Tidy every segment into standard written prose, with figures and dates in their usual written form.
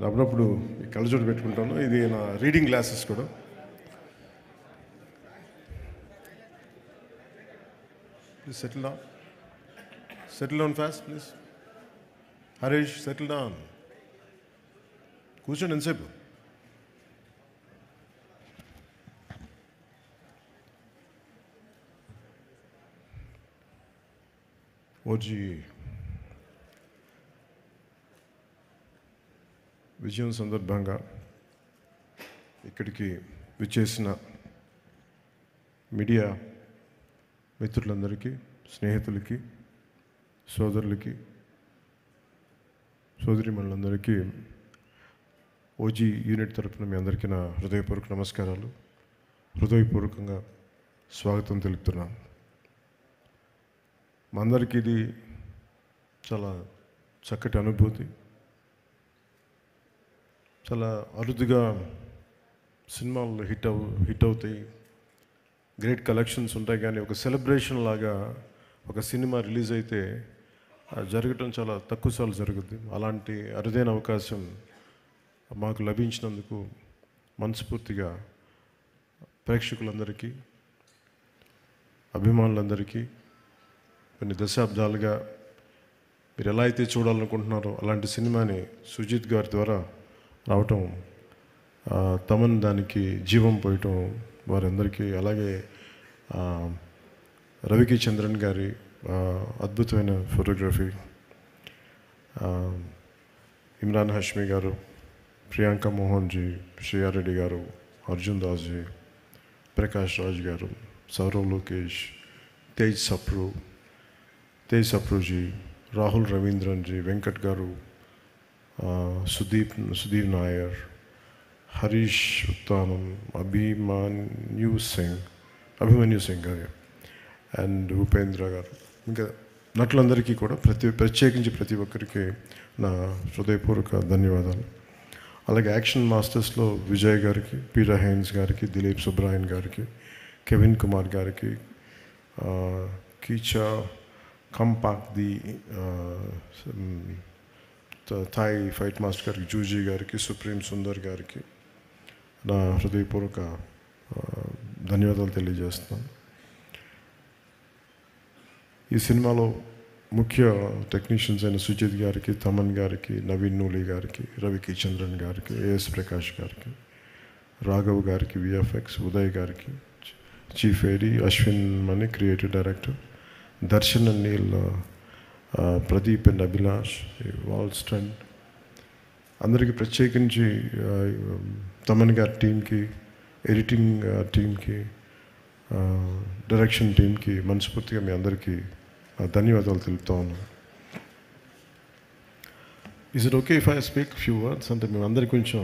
అప్పుడప్పుడు ఈ కళ్ళజోడు పెట్టుకుంటాను. ఇది నా రీడింగ్ గ్లాసెస్ కూడా. Please settle down fast please. Harish settle down. కూర్చోండి ఎంతసేపు. ఓజీ విజయం సందర్భంగా ఇక్కడికి విచ్చేసిన మీడియా మిత్రులందరికీ, స్నేహితులకి, సోదరులకి, సోదరీమణులందరికీ ఓజీ యూనిట్ తరఫున మీ అందరికీ నా హృదయపూర్వక నమస్కారాలు. హృదయపూర్వకంగా స్వాగతం తెలుపుతున్నాను. మా అందరికీ ఇది చాలా చక్కటి అనుభూతి. చాలా అరుదుగా సినిమాలు హిట్ అవుతాయి, గ్రేట్ కలెక్షన్స్ ఉంటాయి, కానీ ఒక సెలబ్రేషన్ లాగా ఒక సినిమా రిలీజ్ అయితే జరగటం చాలా తక్కువసార్లు జరుగుద్ది. అలాంటి అరుదైన అవకాశం మాకు లభించినందుకు మనస్ఫూర్తిగా ప్రేక్షకులందరికీ, అభిమానులందరికీ, కొన్ని దశాబ్దాలుగా మీరు ఎలా అయితే చూడాలనుకుంటున్నారో అలాంటి సినిమాని సుజిత్ గారి ద్వారా రావటం, తమన్ దానికి జీవం పోయటం వారందరికీ, అలాగే రవికి చంద్రన్ గారి అద్భుతమైన ఫోటోగ్రఫీ, ఇమ్రాన్ హష్మి గారు, ప్రియాంక మోహన్ జీ, శ్రేయారెడ్డి గారు, అర్జున్ దాస్ జీ, ప్రకాష్ రాజ్ గారు, సౌరవ్ లోకేష్, తేజ్ సప్రూజీ, రాహుల్ రవీంద్రన్ జీ, వెంకట్ గారు, సుదీప్ నాయర్, హరీష్ ఉత్తానం, అభిమన్యు సింగ్ గారు అండ్ ఉపేంద్ర గారు, ఇంకా నటులందరికీ కూడా ప్రత్యేకించి ప్రతి ఒక్కరికి నా హృదయపూర్వక ధన్యవాదాలు. అలాగే యాక్షన్ మాస్టర్స్లో విజయ్ గారికి, పీటర్ హైన్స్ గారికి, దిలీప్ సుబ్రాయన్ గారికి, కెవిన్ కుమార్ గారికి, కీచా కంపాక్ ది థాయ్ ఫైట్ మాస్టర్ గారికి, జూజీ గారికి, సుప్రీం సుందర్ గారికి నా హృదయపూర్వక ధన్యవాదాలు తెలియజేస్తున్నాను. ఈ సినిమాలో ముఖ్య టెక్నీషియన్స్ అయిన సుజిత్ గారికి, తమన్ గారికి, నవీన్ నూలి గారికి, రవికి చంద్రన్ గారికి, ఏఎస్ ప్రకాష్ గారికి, రాఘవ్ గారికి, విఎఫ్ఎక్స్, ఉదయ్ గారికి, chief AD, Ashwin Mani creative director, Darshan and Neel, Pradeep and Abhilash, వాల్ స్టంట్, అందరికీ ప్రత్యేకించి తమన్ గారి టీంకి, ఎడిటింగ్ టీంకి, డైరెక్షన్ టీంకి మనస్ఫూర్తిగా మీ అందరికీ ధన్యవాదాలు తెలుపుతా ఉన్నాను. Is it okay if I speak few words? అంటే మేము అందరికీ కొంచెం,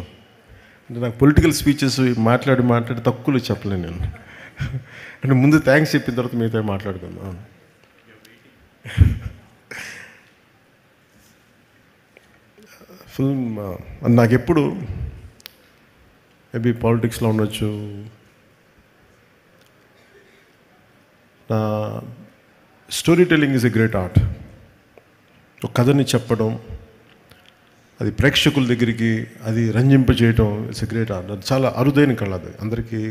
అంటే నాకు పొలిటికల్ స్పీచెస్ మాట్లాడి తక్కువలో చెప్పలేను నేను. అంటే ముందు థ్యాంక్స్ చెప్పిన తర్వాత మిగతా మాట్లాడుకుందాం. ఫిల్మ్ నాకు ఎప్పుడు మేబీ పాలిటిక్స్లో ఉండొచ్చు, నా story telling is a great art. ఒక కథని చెప్పడం, అది ప్రేక్షకుల దగ్గరికి అది రంజింపజేయటం ఇట్స్ ఎ గ్రేట్ ఆర్ట్. అది చాలా అరుదైన కళ. అది అందరికీ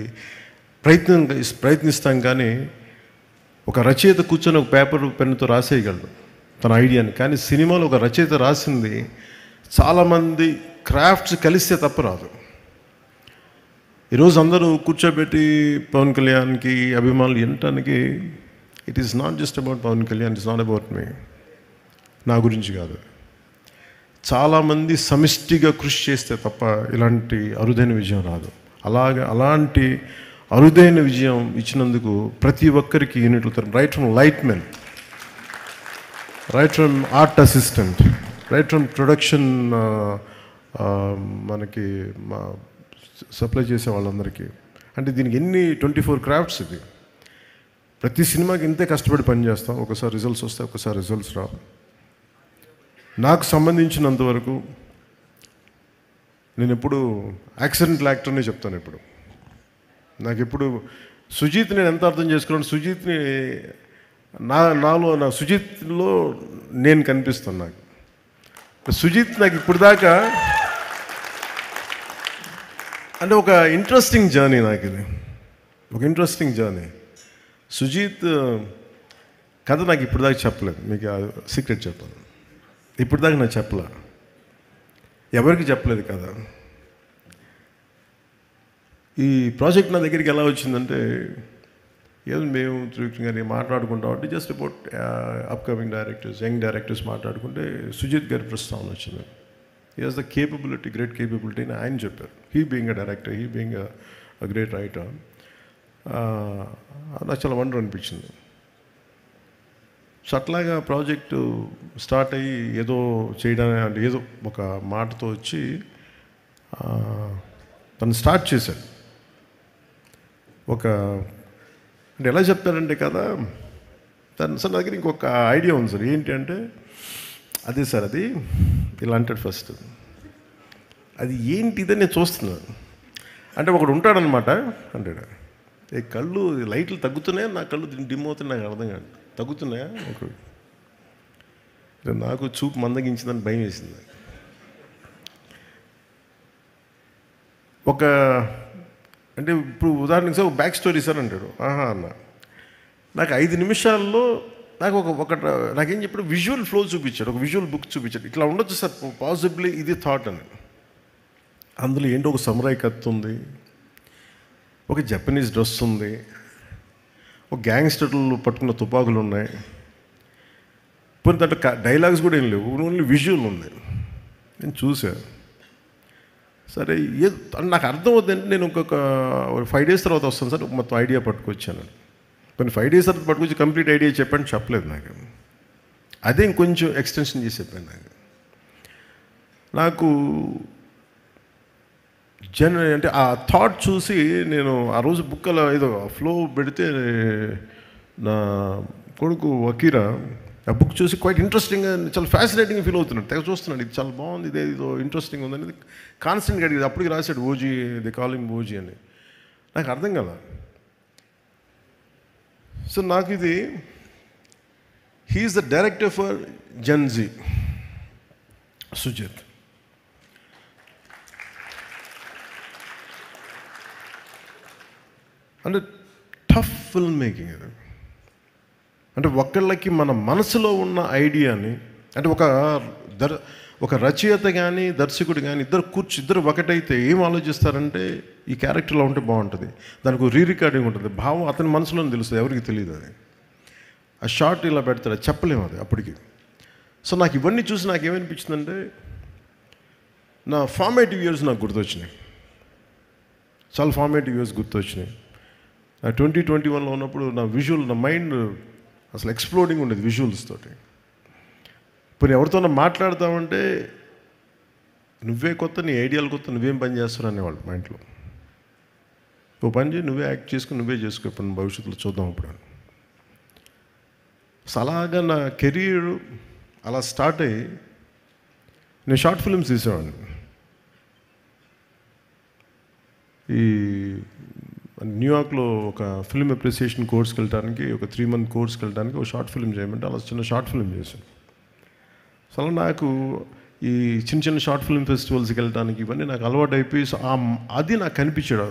ప్రయత్నిస్తాం, కానీ ఒక రచయిత కూర్చొని ఒక పేపర్ పెన్నుతో రాసేయగలడు తన ఐడియాని. కానీ సినిమాలో ఒక రచయిత రాసింది చాలామంది క్రాఫ్ట్స్ కలిస్తే తప్ప రాదు. ఈరోజు అందరూ కూర్చోబెట్టి పవన్ కళ్యాణ్కి అభిమానులు వినటానికి, it is not just about Pawan Kalyan, it's not about me, నా గురించి కాదు. చాలామంది సమిష్టిగా కృషి చేస్తే తప్ప ఇలాంటి అరుదైన విజయం రాదు. అలాంటి అరుదైన విజయం ఇచ్చినందుకు ప్రతి ఒక్కరికి యూనిట్లు తరపు, right from light men, right from art assistant, right from production, మనకి సప్లై చేసే వాళ్ళందరికీ. అంటే దీనికి ఎన్ని 24 క్రాఫ్ట్స్. ఇది ప్రతి సినిమాకి ఇంతే కష్టపడి పనిచేస్తాం. ఒకసారి రిజల్ట్స్ వస్తాయి, ఒకసారి రిజల్ట్స్ రావు. నాకు సంబంధించినంతవరకు నేను ఎప్పుడు యాక్సిడెంటల్ యాక్టర్నే చెప్తాను. ఇప్పుడు నాకు ఎప్పుడు సుజిత్ నేను ఎంత అర్థం చేసుకున్నాను, సుజిత్ని నా సుజిత్లో నేను కనిపిస్తాను. నాకు సుజిత్ నాకు ఇప్పుడు దాకా అంటే ఒక ఇంట్రెస్టింగ్ జర్నీ నాకు ఇది, ఒక ఇంట్రెస్టింగ్ జర్నీ. సుజీత్ కథ నాకు ఇప్పుడు దాకా చెప్పలేదు, మీకు సీక్రెట్ చెప్పాను. ఇప్పుడు దాకా నాకు చెప్పలే, ఎవరికి చెప్పలేదు కథ. ఈ ప్రాజెక్ట్ నా దగ్గరికి ఎలా వచ్చిందంటే, ఏదో మేము త్రివిక్రమ్ గారిని మాట్లాడుకుంటాం అంటే just about upcoming directors, young directors మాట్లాడుకుంటే సుజిత్ గారి ప్రస్తావన వచ్చింది. He has the capability, great capability అని ఆయన చెప్పారు. He being a director, he being a great writer. నాకు చాలా వండర్ అనిపించింది. సో అట్లాగా ప్రాజెక్టు స్టార్ట్ అయ్యి ఏదో చేయడానికి అంటే ఏదో ఒక మాటతో వచ్చి తను స్టార్ట్ చేశాడు. ఒక అంటే ఎలా చెప్తారంటే కదా, తను సార్ నా దగ్గర ఇంకొక ఐడియా ఉంది సార్. ఏంటి అంటే, అదే సార్ అది ఇలా అంటాడు ఫస్ట్. అది ఏంటిదని నేను చూస్తున్నాను అంటే ఒకడు ఉంటాడనమాట అంటాడు, ఏ కళ్ళు లైట్లు తగ్గుతున్నాయా, నా కళ్ళు డిమ్ అవుతున్నాయి, నాకు అర్థం కాదు, తగ్గుతున్నాయా ఒకడు. నాకు చూపు మందగించిందని భయం వేసింది. ఒక అంటే ఇప్పుడు ఉదాహరణకి సార్ బ్యాక్ స్టోరీ సార్ అంటాడు. ఆహా అన్న, నాకు 5 నిమిషాల్లో నాకు నాకేం చెప్పాడు, విజువల్ ఫ్లో చూపించాడు, ఒక విజువల్ బుక్ చూపించాడు. ఇట్లా ఉండొచ్చు సార్ పాసిబ్లీ, ఇది థాట్ అని. అందులో ఏంటో ఒక సమురాయ్ కత్తి ఉంది, ఒక జపనీస్ డ్రెస్ ఉంది, ఒక గ్యాంగ్స్టర్లు పట్టుకున్న తుపాకులు ఉన్నాయి, పోనీ దాంట్లో డైలాగ్స్ కూడా ఏం లేవు, ఓన్లీ విజువల్ ఉంది. నేను చూశాను. సరే నాకు అర్థం అవుతుందంటే నేను ఇంకొక 5 days తర్వాత వస్తాను సార్, మొత్తం ఐడియా పట్టుకొచ్చాను. కొన్ని 5 days తర్వాత పట్టుకొచ్చి కంప్లీట్ ఐడియా చెప్పాను, చెప్పలేదు నాకు. అదే ఇంకొంచెం ఎక్స్టెన్షన్ చేసి చెప్పాను. నాకు అంటే ఆ థాట్ చూసి నేను ఆ రోజు బుక్ అలా ఏదో ఫ్లో పెడితే నా కొడుకు వకీరా ఆ బుక్ చూసి క్వైట్ ఇంట్రెస్టింగ్గా, చాలా ఫ్యాసినేటింగ్గా ఫీల్ అవుతున్నాడు. తెగ చూస్తున్నాడు, ఇది చాలా బాగుంది, ఇదేదో ఇంట్రెస్టింగ్ ఉందనేది కాన్స్టెంట్గా అడిగేది. అప్పటికి రాశాడు ఓజీ, ది కాలింగ్ ఓజీ అని. నాకు అర్థం కదా. సో నాకు ఇది, he is the director for Gen Z, Sujith. అంటే టఫ్ ఫిల్మ్ మేకింగ్ ఇది. అంటే ఒకళ్ళకి మన మనసులో ఉన్న ఐడియాని, అంటే ఒక రచయిత కానీ దర్శకుడు కానీ ఇద్దరు ఒకటైతే ఏం ఆలోచిస్తారంటే, ఈ క్యారెక్టర్లో ఉంటే బాగుంటుంది, దానికి రీ రికార్డింగ్ ఉంటుంది, భావం అతని మనసులోనే తెలుస్తుంది, ఎవరికి తెలియదు. అది ఆ షార్ట్ ఇలా పెడతాడు, అది చెప్పలేము అది అప్పటికి. సో నాకు ఇవన్నీ చూసి నాకు ఏమనిపించిందంటే, నా ఫార్మేటివ్ ఇయర్స్ నాకు గుర్తొచ్చినాయి, చాలా ఫార్మేటివ్ ఇయర్స్ గుర్తొచ్చినాయి. నా 2021లో ఉన్నప్పుడు నా విజువల్, నా మైండ్ అసలు ఎక్స్ప్లోడింగ్ ఉండేది విజువల్స్ తోటి. ఇప్పుడు ఎవరితోనో మాట్లాడతామంటే, నువ్వే కొత్త, నీ ఐడియాలు కొత్త, నువ్వేం పని చేస్తావు అనేవాళ్ళు మా ఇంట్లో. ఓ పని చేయి, నువ్వే యాక్ట్ చేసుకుని నువ్వే చేసుకో, ఇప్పుడు భవిష్యత్తులో చూద్దాం ఇప్పుడు అని. సో అలాగా నా కెరీర్ అలా స్టార్ట్ అయ్యి నేను షార్ట్ ఫిల్మ్స్ తీసేవాడిని. ఈ న్యూయార్క్లో ఒక ఫిల్మ్ అప్రిసియేషన్ కోర్స్కి వెళ్ళడానికి, ఒక 3 month కోర్స్కి వెళ్ళడానికి ఒక షార్ట్ ఫిల్మ్ చేయమంటే అలా చిన్న షార్ట్ ఫిల్మ్ చేశాను. సో అలా నాకు ఈ చిన్న షార్ట్ ఫిల్మ్ ఫెస్టివల్స్కి వెళ్ళడానికి ఇవన్నీ నాకు అలవాటు అయిపోయి, సో అది నాకు కనిపించాడు.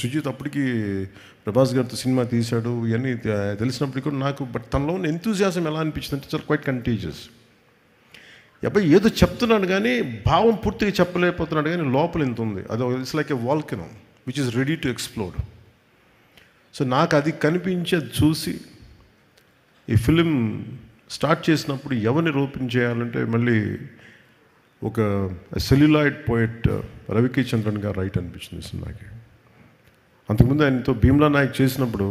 సుజిత్ అప్పటికి ప్రభాస్ గారితో సినిమా తీశాడు, ఇవన్నీ తెలిసినప్పటికీ కూడా నాకు తనలో ఉన్న ఎంతూజియాజం ఎలా అనిపించింది అంటే, చాలా క్వైట్ కంటేజియస్. అబ్బాయి ఏదో చెప్తున్నాడు కానీ భావం పూర్తిగా చెప్పలేకపోతున్నాడు, కానీ లోపల ఎంత ఉంది, అది it's like A volcano which is ready to explode. So నాకు అది కనిపించేది చూసి ఈ ఫిలిం స్టార్ట్ చేసినప్పుడు ఎవరిని రూపించేయాలంటే, మళ్ళీ ఒక సెల్యులాయిడ్ పోయెట్ రవికి చంద్రన్ గారు రైట్ అనిపించింది సినిమాకి. అంతకుముందు ఆయనతో భీమ్లా నాయక్ చేసినప్పుడు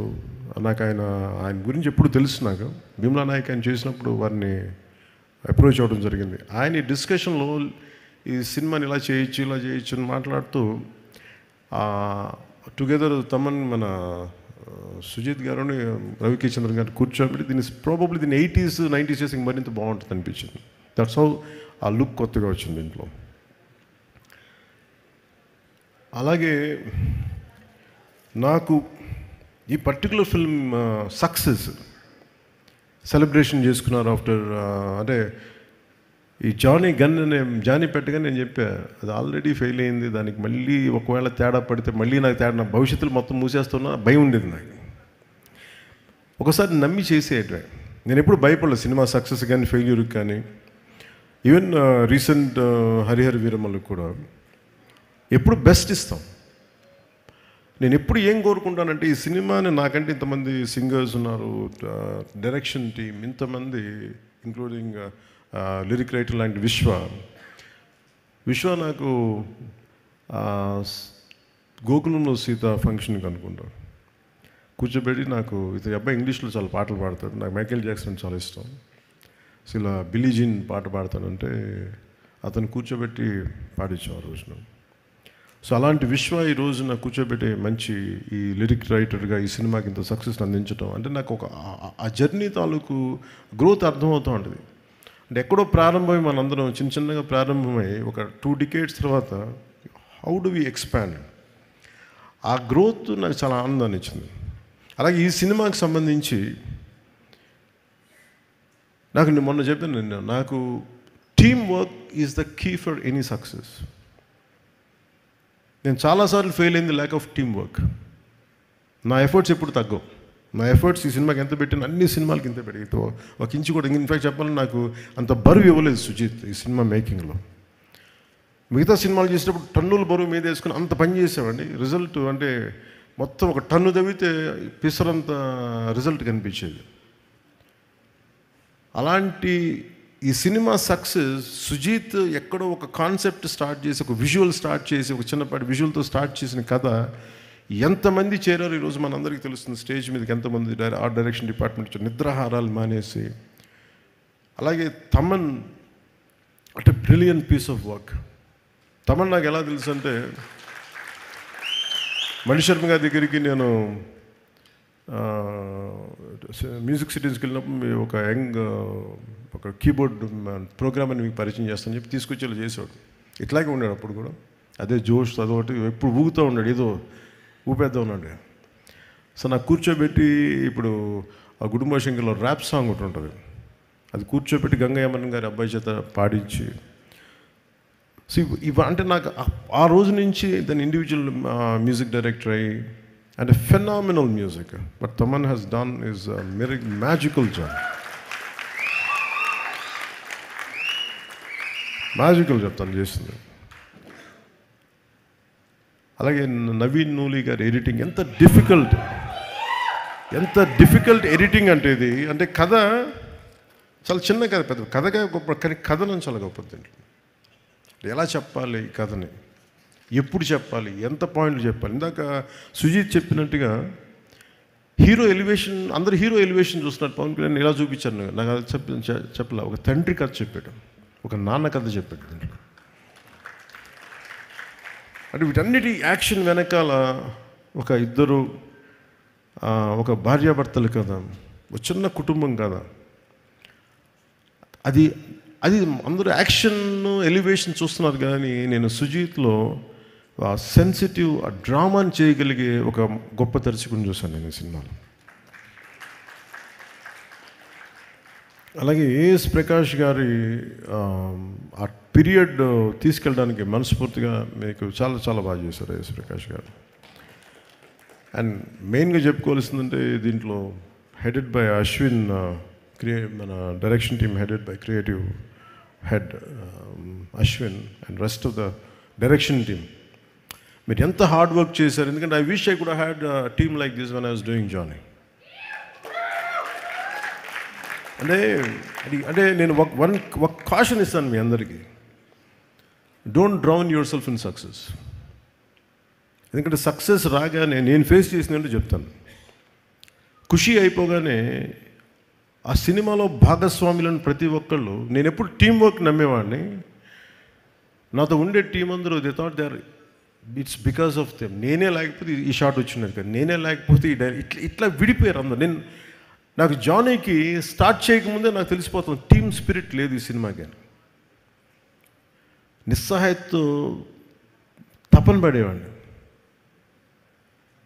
నాకు ఆయన గురించి ఎప్పుడు తెలుసు. నాకు భీమ్లా నాయక్ ఆయన చేసినప్పుడు వారిని అప్రోచ్ అవ్వడం జరిగింది. ఆయన ఈ డిస్కషన్లో ఈ సినిమాని ఇలా చేయొచ్చు అని మాట్లాడుతూ, టుగెదర్ తమన్ మన సుజిత్ గారుని రవికి చంద్రన్ గారు కూర్చోబెట్టి దీన్ని 80s 90s చేసి మరింత బాగుంటుంది అనిపించింది. దట్స్ హౌ ఆ లుక్ కొత్తగా వచ్చింది దీంట్లో. అలాగే నాకు ఈ పర్టికులర్ ఫిల్మ్ సక్సెస్ సెలబ్రేషన్ చేసుకున్నారు ఆఫ్టర్, అంటే ఈ జానీ పెట్టగానే నేను చెప్పా, అది ఆల్రెడీ ఫెయిల్ అయింది, దానికి మళ్ళీ ఒకవేళ తేడా పడితే మళ్ళీ నాకు తేడా, నా భవిష్యత్తులో మొత్తం మూసేస్తున్నా భయం ఉండేది నాకు. ఒకసారి నమ్మి చేసేయటమే. నేను ఎప్పుడు భయపడలేదు సినిమా సక్సెస్ కానీ ఫెయిల్యూర్కి కానీ. ఈవెన్ రీసెంట్ హరిహర వీరమల్లు కూడా ఎప్పుడు బెస్ట్ ఇస్తాం. నేను ఎప్పుడు ఏం కోరుకుంటానంటే, ఈ సినిమాని నాకంటే ఇంతమంది సింగర్స్ ఉన్నారు, డైరెక్షన్ టీమ్ ఇంతమంది, ఇంక్లూడింగ్ లిరిక్ రైటర్ లాంటి విశ్వ నాకు గోకులంలో సీత ఫంక్షన్కి అనుకుంటాను కూర్చోబెట్టి, నాకు ఇతని అబ్బాయి ఇంగ్లీష్లో చాలా పాటలు పాడతాడు, నాకు మైకేల్ జాక్సన్ చాలా ఇష్టం, అసలు బిల్లీ జీన్ పాట పాడతానంటే అతను కూర్చోబెట్టి పాడించాం ఆ రోజున. సో అలాంటి ఈ రోజున కూర్చోబెట్టి మంచి ఈ లిరిక్ రైటర్గా ఈ సినిమాకి ఇంత సక్సెస్ని అందించడం అంటే నాకు ఒక ఆ జర్నీ తాలూకు గ్రోత్ అర్థమవుతూ ఉంటుంది. అంటే ఎక్కడో ప్రారంభమై మనందరం చిన్నగా ప్రారంభమై ఒక 2 decades తర్వాత హౌ డు వి ఎక్స్పాండ్, ఆ గ్రోత్ నాకు చాలా ఆనందాన్ని ఇచ్చింది. అలాగే ఈ సినిమాకి సంబంధించి నాకు మొన్న చెప్పాను, నాకు team work is the key for any success. నేను చాలాసార్లు ఫెయిల్ అయింది ల్యాక్ ఆఫ్ టీమ్ వర్క్. నా ఎఫర్ట్స్ ఎప్పుడు తగ్గవు. నా ఎఫర్ట్స్ ఈ సినిమాకి ఎంత పెట్టిన అన్ని సినిమాలకి ఇంత పెట్టి ఒక ఇంచు కూడా, ఇన్ఫ్యాక్ట్ చెప్పాలని నాకు అంత బరువు ఇవ్వలేదు సుజిత్ ఈ సినిమా మేకింగ్లో. మిగతా సినిమాలు చేసేటప్పుడు టన్నుల బరువు మీద వేసుకుని అంత పని చేసామండి. రిజల్ట్ అంటే మొత్తం ఒక టన్ను తవ్వితే పిసరంత రిజల్ట్ కనిపించేది. అలాంటి ఈ సినిమా సక్సెస్ సుజీత్ ఎక్కడో ఒక కాన్సెప్ట్ స్టార్ట్ చేసి, ఒక విజువల్ స్టార్ట్ చేసి, ఒక చిన్నపాటి విజువల్తో స్టార్ట్ చేసిన కథ ఎంతమంది చేరారు ఈరోజు మనందరికీ తెలుస్తుంది. స్టేజ్ మీదకి ఎంతమంది ఆర్ట్ డైరెక్షన్ డిపార్ట్మెంట్ నిద్రాహారాలు మానేసి. అలాగే తమన్ అంటే brilliant piece of work. Thaman నాకు ఎలా తెలుసు అంటే, మణిశర్మ గారి దగ్గరికి నేను మ్యూజిక్ సిటీస్కి వెళ్ళినప్పుడు ఒక ఒక కీబోర్డ్ ప్రోగ్రామ్ అని మీకు పరిచయం చేస్తాను చెప్పి తీసుకొచ్చేలా చేసేవాడు. ఇట్లాగే ఉన్నాడు అప్పుడు కూడా, అదే జోష్ అదొకటి ఎప్పుడు ఊగుతూ ఉన్నాడు, ఏదో ఊపేద్దాం ఉన్నాడు. సో నాకు కూర్చోబెట్టి, ఇప్పుడు ఆ కుటుంబ శంకర్లో ర్యాప్ సాంగ్ ఒకటి ఉంటుంది, అది కూర్చోబెట్టి గంగయ్యమన్ గారి అబ్బాయి చేత పాడించి, సో అంటే నాకు ఆ రోజు నుంచి దాని ఇండివిజువల్ మ్యూజిక్ డైరెక్టర్ అయ్యి, and a phenomenal music. What Taman has done is a magical job. Magical job తను చేస్తుంది. అలాగే నవీన్ నూలి గారి ఎడిటింగ్ ఎంత డిఫికల్ట్ ఎడిటింగ్ అంటే ఇది. అంటే కథ చాలా చిన్న కథ, పెద్ద కథగా గొప్ప, కానీ కథనం చాలా గొప్పది. ఎలా చెప్పాలి ఈ కథని, ఎప్పుడు చెప్పాలి, ఎంత పాయింట్లు చెప్పాలి. ఇందాక సుజీత్ చెప్పినట్టుగా హీరో ఎలివేషన్, అందరు హీరో ఎలివేషన్ చూస్తున్నారు. పవన్ కళ్యాణ్ ఇలా చూపించాను, నాకు అది చెప్పలే. ఒక తండ్రి కథ చెప్పాడు, ఒక నాన్న కథ చెప్పాడు దీంట్లో. అంటే వీటన్నిటి యాక్షన్ వెనకాల ఒక ఇద్దరు, ఒక భార్యాభర్తలు కదా, ఒక చిన్న కుటుంబం కదా, అది అందరూ యాక్షన్ ఎలివేషన్ చూస్తున్నారు. కానీ నేను సుజీత్లో ఆ సెన్సిటివ్, ఆ డ్రామాని చేయగలిగే ఒక గొప్ప దర్శకుని చూశాను నేను ఈ సినిమాలో. అలాగే ఏఎస్ ప్రకాష్ గారి ఆ పీరియడ్ తీసుకెళ్ళడానికి మనస్ఫూర్తిగా మీకు చాలా చాలా బాగా చేశారు ఏఎస్ ప్రకాష్ గారు. అండ్ మెయిన్గా చెప్పుకోవాల్సిందంటే దీంట్లో హెడెడ్ బై అశ్విన్, మన direction team headed by creative head Ashwin and rest of the direction team. మీరు ఎంత హార్డ్ వర్క్ చేశారు. ఎందుకంటే I wish I could had team like this when I was doing Johnny. అంటే నేను ఒక కాషన్ ఇస్తాను మీ అందరికీ, don't drown yourself in success. ఎందుకంటే సక్సెస్ రాగానే నేను ఫేస్ చేసినట్టు చెప్తాను. ఖుషి అయిపోగానే ఆ సినిమాలో భాగస్వాములను ప్రతి ఒక్కళ్ళు, నేను ఎప్పుడు టీం వర్క్ నమ్మేవాడిని. నాతో ఉండే టీం అందరూ they thought they are, it's because of them. నేనే లేకపోతే ఈ షాట్ వచ్చినది కదా, నేనే లేకపోతే ఈ ఇట్లా విడిపోయారు అందరు. నాకు జానీకి స్టార్ట్ చేయకముందే నాకు తెలిసిపోతుంది టీమ్ స్పిరిట్ లేదు ఈ సినిమాకి అని. నిస్సహాయతతో తపన పడేవాడిని.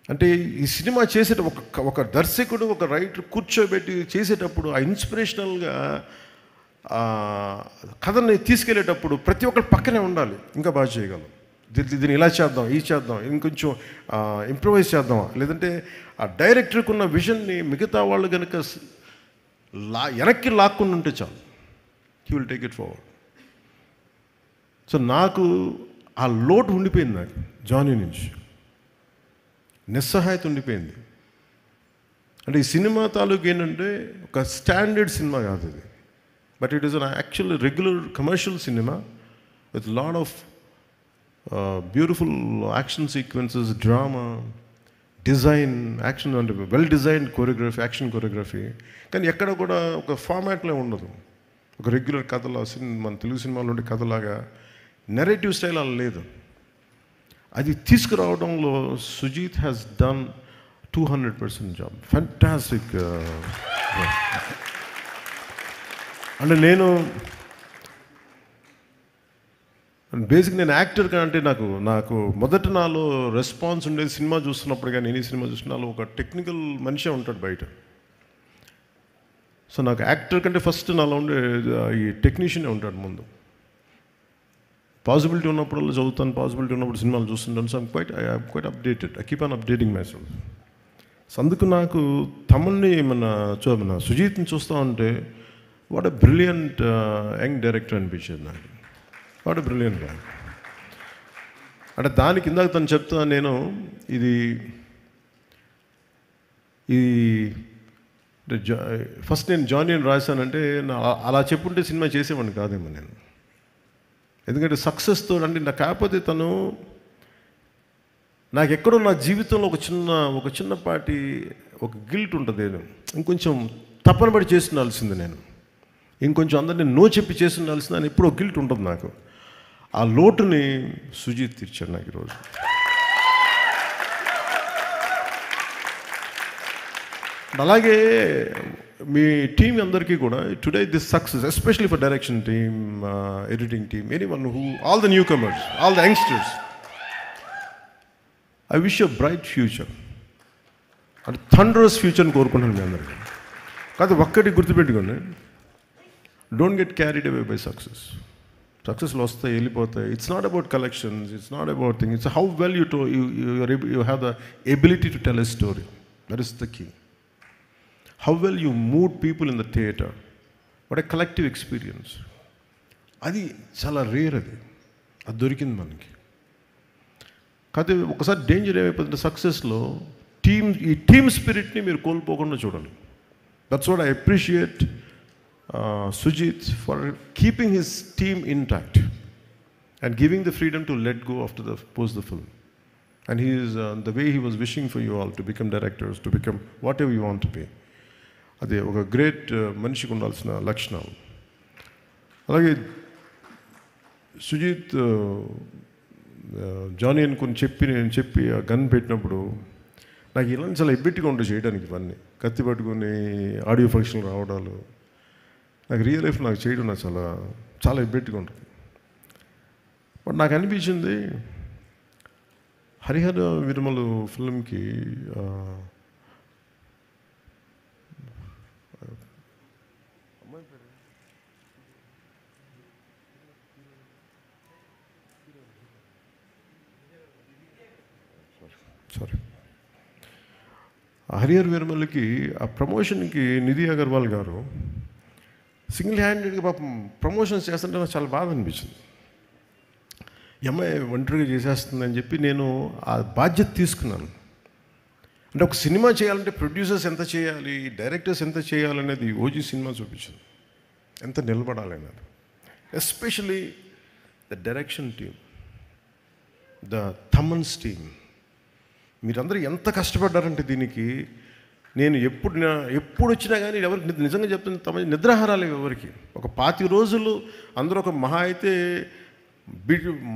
అంటే ఈ సినిమా చేసేటప్పుడు ఒక దర్శకుడు, ఒక రైటర్ కూర్చోబెట్టి చేసేటప్పుడు ఆ ఇన్స్పిరేషనల్గా కథని తీసుకెళ్ళేటప్పుడు ప్రతి ఒక్కరు పక్కనే ఉండాలి, ఇంకా బాగా చేయగలం, దీన్ని ఇలా చేద్దాం, ఈ చేద్దాం, ఇంకొంచెం ఇంప్రూవైజ్ చేద్దాం, లేదంటే ఆ డైరెక్టర్కి ఉన్న విజన్ని మిగతా వాళ్ళు కనుక వెనక్కి లాక్కుండా ఉంటే చాలు, he will take it forward. So నాకు ఆ లోటు ఉండిపోయింది, నాకు జానీ నుంచి నిస్సహాయత ఉండిపోయింది. అంటే ఈ సినిమా తాలూకు ఏంటంటే ఒక స్టాండర్డ్ సినిమా కాదు ఇది, but it is an actual regular commercial cinema with lot of beautiful action sequences, drama, design, action అంటే well designed choreography, action choreography. కానీ ఎక్కడ కూడా ఒక ఫార్మాట్లో ఉండదు, ఒక రెగ్యులర్ కథలో మన తెలుగు సినిమాలో ఉండే కథలాగా నెరేటివ్ స్టైల్ అలా లేదు. అది తీసుకురావడంలో Sujeeth has done 200% job, fantastic. అంటే నేను బేసిక్ నేను యాక్టర్ అంటే నాకు మొదట నాలో రెస్పాన్స్ ఉండేది సినిమా చూస్తున్నప్పుడు, కానీ నేను సినిమా చూసిన నాలో ఒక టెక్నికల్ మనిషే ఉంటాడు బయట. సో నాకు యాక్టర్ కంటే ఫస్ట్ నాలో ఉండే ఈ టెక్నీషియనే ఉంటాడు ముందు. పాసిబిలిటీ ఉన్నప్పుడు చదువుతాను, పాసిబిలిటీ ఉన్నప్పుడు సినిమాలు చూస్తుంటాను. So I'm quite updated, I keep on updating my self. So అందుకు నాకు తమన్ని మన సుజీత్ని చూస్తూ ఉంటే what a brilliant young director అనిపించేది నాకు. వాట్ ఎ బ్రిలియంట్ గా. అంటే దానికి ఇందాక తను చెప్తా, నేను ఇది ఫస్ట్ నేను జానీ అని రాశానంటే అలా చెప్పుంటే సినిమా చేసేవాడిని కాదేమో నేను. ఎందుకంటే సక్సెస్తో అంటే నాకు కాకపోతే తను నాకు ఎక్కడో నా జీవితంలో ఒక చిన్నపాటి ఒక గిల్ట్ ఉంటుంది, ఇంకొంచెం తప్పన పడి చేస్తుండాల్సింది, నేను ఇంకొంచెం అందరినీ నో చెప్పి చేస్తుండాల్సింది అని ఎప్పుడో గిల్ట్ ఉంటుంది నాకు. ఆ లోటుని సుజీత్ తీర్చాడు నాకు ఈరోజు. అలాగే మీ టీం అందరికీ కూడా today this success, especially for direction team, editing team, anyone who, all the newcomers, all the youngsters, I wish you bright future, అంటే థండరస్ ఫ్యూచర్ని కోరుకుంటున్నాను మీ అందరికీ. కాదు ఒక్కటి గుర్తుపెట్టుకోండి, don't get carried away by success. సక్సెస్లు వస్తాయి, వెళ్ళిపోతాయి. It's not about collections, it's not about thing, it's how well you have the ability to tell a story. That is the key. How well you moved people in the theatre. What a collective experience. అది చాలా rare, అది దొరికింది మనకి. కాకపోతే ఒకసారి danger ఏమైపోతుంది సక్సెస్లో, ఈ team స్పిరిట్ని మీరు కోల్పోకుండా చూడాలి. That's what I appreciate Sujeeth for keeping his team intact and giving the freedom to let go after the post the film. And he is the way he was wishing for you all to become directors, to become whatever you want to be. అది ఒక great మనిషికి ఉండాల్సిన లక్షణం. అలాగే Sujeeth Johnny అనుకుని నేను చెప్పి ఆ గన్ పెట్టినప్పుడు నాకు ఇలాంటి చాలా ఎబ్బెట్టిగా ఉంటుంది చేయడానికి. ఇవన్నీ కత్తి పట్టుకుని ఆడియో ఫంక్షన్లు రావడాలు, నాకు రియల్ లైఫ్ నాకు చేయడం నాకు చాలా చాలా ఎబ్బెట్టిగా ఉంటుంది. బట్ నాకు అనిపించింది హరిహర వీరమలు ఫిల్మ్కి హరిహర వీరమల్లికి ఆ ప్రమోషన్కి నిధి అగర్వాల్ గారు సింగిల్ హ్యాండెడ్గా పాపం ప్రమోషన్స్ చేస్తుంటే నాకు చాలా బాధ అనిపించింది. ఈ అమ్మాయి ఒంటరిగా చేసేస్తుందని చెప్పి నేను ఆ బాధ్యత తీసుకున్నాను. అంటే ఒక సినిమా చేయాలంటే ప్రొడ్యూసర్స్ ఎంత చేయాలి, డైరెక్టర్స్ ఎంత చేయాలనేది ఓజీ సినిమా చూపించింది, ఎంత నిలబడాలనేది. Especially the direction team, the Thaman's team, మీరందరూ ఎంత కష్టపడ్డారంటే దీనికి. నేను ఎప్పుడు వచ్చినా కానీ ఎవరికి నిజంగా చెప్తుంది, తమ నిద్రాహారాలు ఎవరికి. ఒక 25 రోజులు అందరూ ఒక మహా అయితే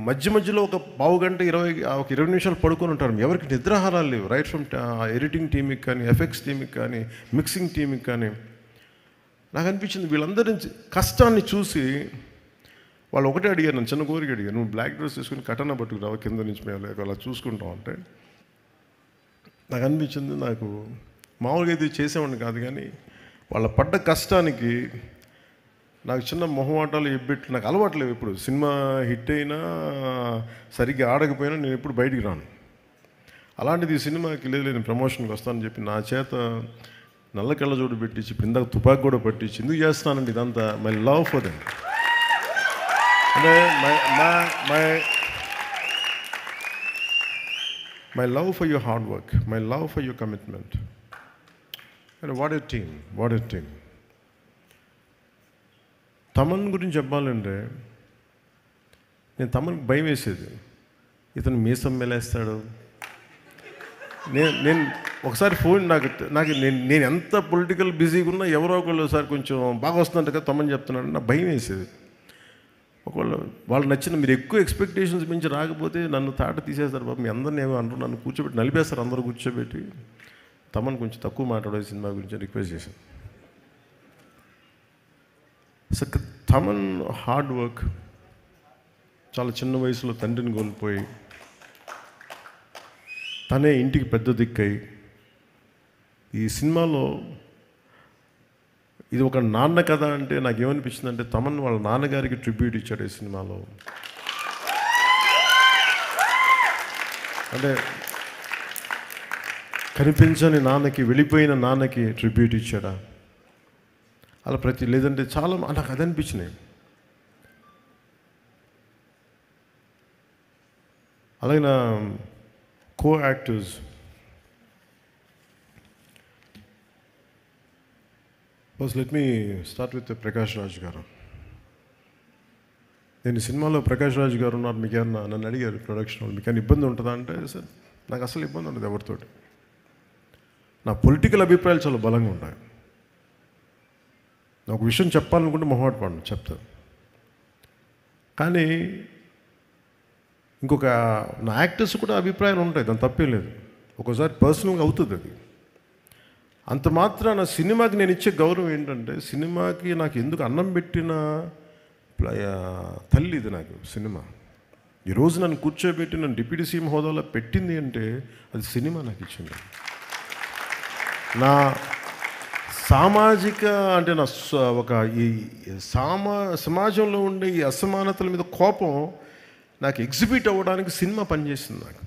మధ్యలో ఒక పావు గంట 20 నిమిషాలు పడుకొని ఉంటారు. ఎవరికి నిద్రాహారాలు లేవు. రైట్ ఫ్రమ్ ఎడిటింగ్ టీమ్కి కానీ, ఎఫెక్ట్స్ టీమ్కి కానీ, మిక్సింగ్ టీమ్కి కానీ. నాకు అనిపించింది వీళ్ళందరి కష్టాన్ని చూసి వాళ్ళు ఒకటే అడిగారు, నన్ను చిన్న కోరిక అడిగారు, నువ్వు బ్లాక్ డ్రెస్ తీసుకుని కటన పట్టుకురావు కింద నుంచి మేము అలా చూసుకుంటాం అంటే. నాకు అనిపించింది, నాకు మామూలుగా అయితే చేసేవాడిని కాదు, కానీ వాళ్ళ పడ్డ కష్టానికి నాకు చిన్న మొహమాటాలు ఎబ్బెట్లు నాకు అలవాట్లేవు. ఇప్పుడు సినిమా హిట్ అయినా సరిగ్గా ఆడకపోయినా నేను ఎప్పుడు బయటికి రాను. అలాంటిది ఈ సినిమాకి లేదు నేను ప్రమోషన్కి వస్తానని చెప్పి నా చేత నల్ల కళ్ళజోడు పెట్టించి ఇప్పుడు ఇందాక తుపాకి కూడా పట్టించి ఎందుకు చేస్తానండి ఇదంతా? మై లవ్ ఫర్ దెమ్, అంటే my love for your hard work, my love for your commitment. And what a team, what a team. Thaman గురించి చెప్పాలంటే నేను తమన్కి భయం వేసేది, ఇతను మీసం మెలేస్తాడు. నేను ఒకసారి ఫోన్ నాకు నేను ఎంత పొలిటికల్ బిజీగా ఉన్నా ఎవరో ఒకళ్ళు ఒకసారి కొంచెం బాగా వస్తుందంట కదా తమన్ చెప్తున్నాడు, నాకు భయం వేసేది. ఒకవేళ వాళ్ళు నచ్చిన మీరు ఎక్కువ ఎక్స్పెక్టేషన్స్ మించి రాకపోతే నన్ను తాట తీసేస్తారు బాబు, మీ అందరిని ఏమో అంటారు, నన్ను కూర్చోబెట్టి నలిపేస్తారు అందరూ కూర్చోబెట్టి. తమన్ కొంచెం తక్కువ మాట్లాడే సినిమా గురించి రిక్వెస్ట్ చేశాను. సో తమన్ హార్డ్ వర్క్, చాలా చిన్న వయసులో తండ్రిని కోల్పోయి తనే ఇంటికి పెద్ద దిక్కై ఈ సినిమాలో ఇది ఒక నాన్న కథ అంటే నాకేమనిపించింది అంటే తమన్ వాళ్ళ నాన్నగారికి ట్రిబ్యూట్ ఇచ్చాడు ఈ సినిమాలో. అంటే కనిపించని నాన్నకి, వెళ్ళిపోయిన నాన్నకి ట్రిబ్యూట్ ఇచ్చాడా అలా లేదంటే చాలా నాకు అది అనిపించినాయి. అలాగే నా co actors first let me start with Prakash Raj గారు. నేను సినిమాలో ప్రకాష్ రాజ్ గారు ఉన్నారు, మీకు ఏమన్నా నన్ను అడిగారు ప్రొడక్షన్ వాళ్ళు మీకు ఏమైనా ఇబ్బంది ఉంటుందా అంటే సార్ నాకు అసలు ఇబ్బంది ఉండదు ఎవరితోటి. నా పొలిటికల్ అభిప్రాయాలు చాలా బలంగా ఉంటాయి. నాకు విషయం చెప్పాలనుకుంటే మొహమాట పడను, చెప్తాను. కానీ ఇంకొక నా యాక్టర్స్ కూడా అభిప్రాయాలు ఉంటాయి, దాని తప్పేం లేదు. ఒక్కోసారి పర్సనల్గా అవుతుంది అది. అంత మాత్రాన సినిమాకి నేను ఇచ్చే గౌరవం ఏంటంటే సినిమాకి నాకు ఎందుకు అన్నం పెట్టిన తల్లి ఇది నాకు సినిమా. ఈరోజు నన్ను కూర్చోబెట్టి నన్ను డిప్యూటీ సీఎం హోదాలో పెట్టింది అంటే అది సినిమా నాకు ఇచ్చింది. నా సామాజిక అంటే నా ఒక ఈ సమాజంలో ఉండే ఈ అసమానతల మీద కోపం నాకు ఎగ్జిబిట్ అవ్వడానికి సినిమా పనిచేసింది నాకు.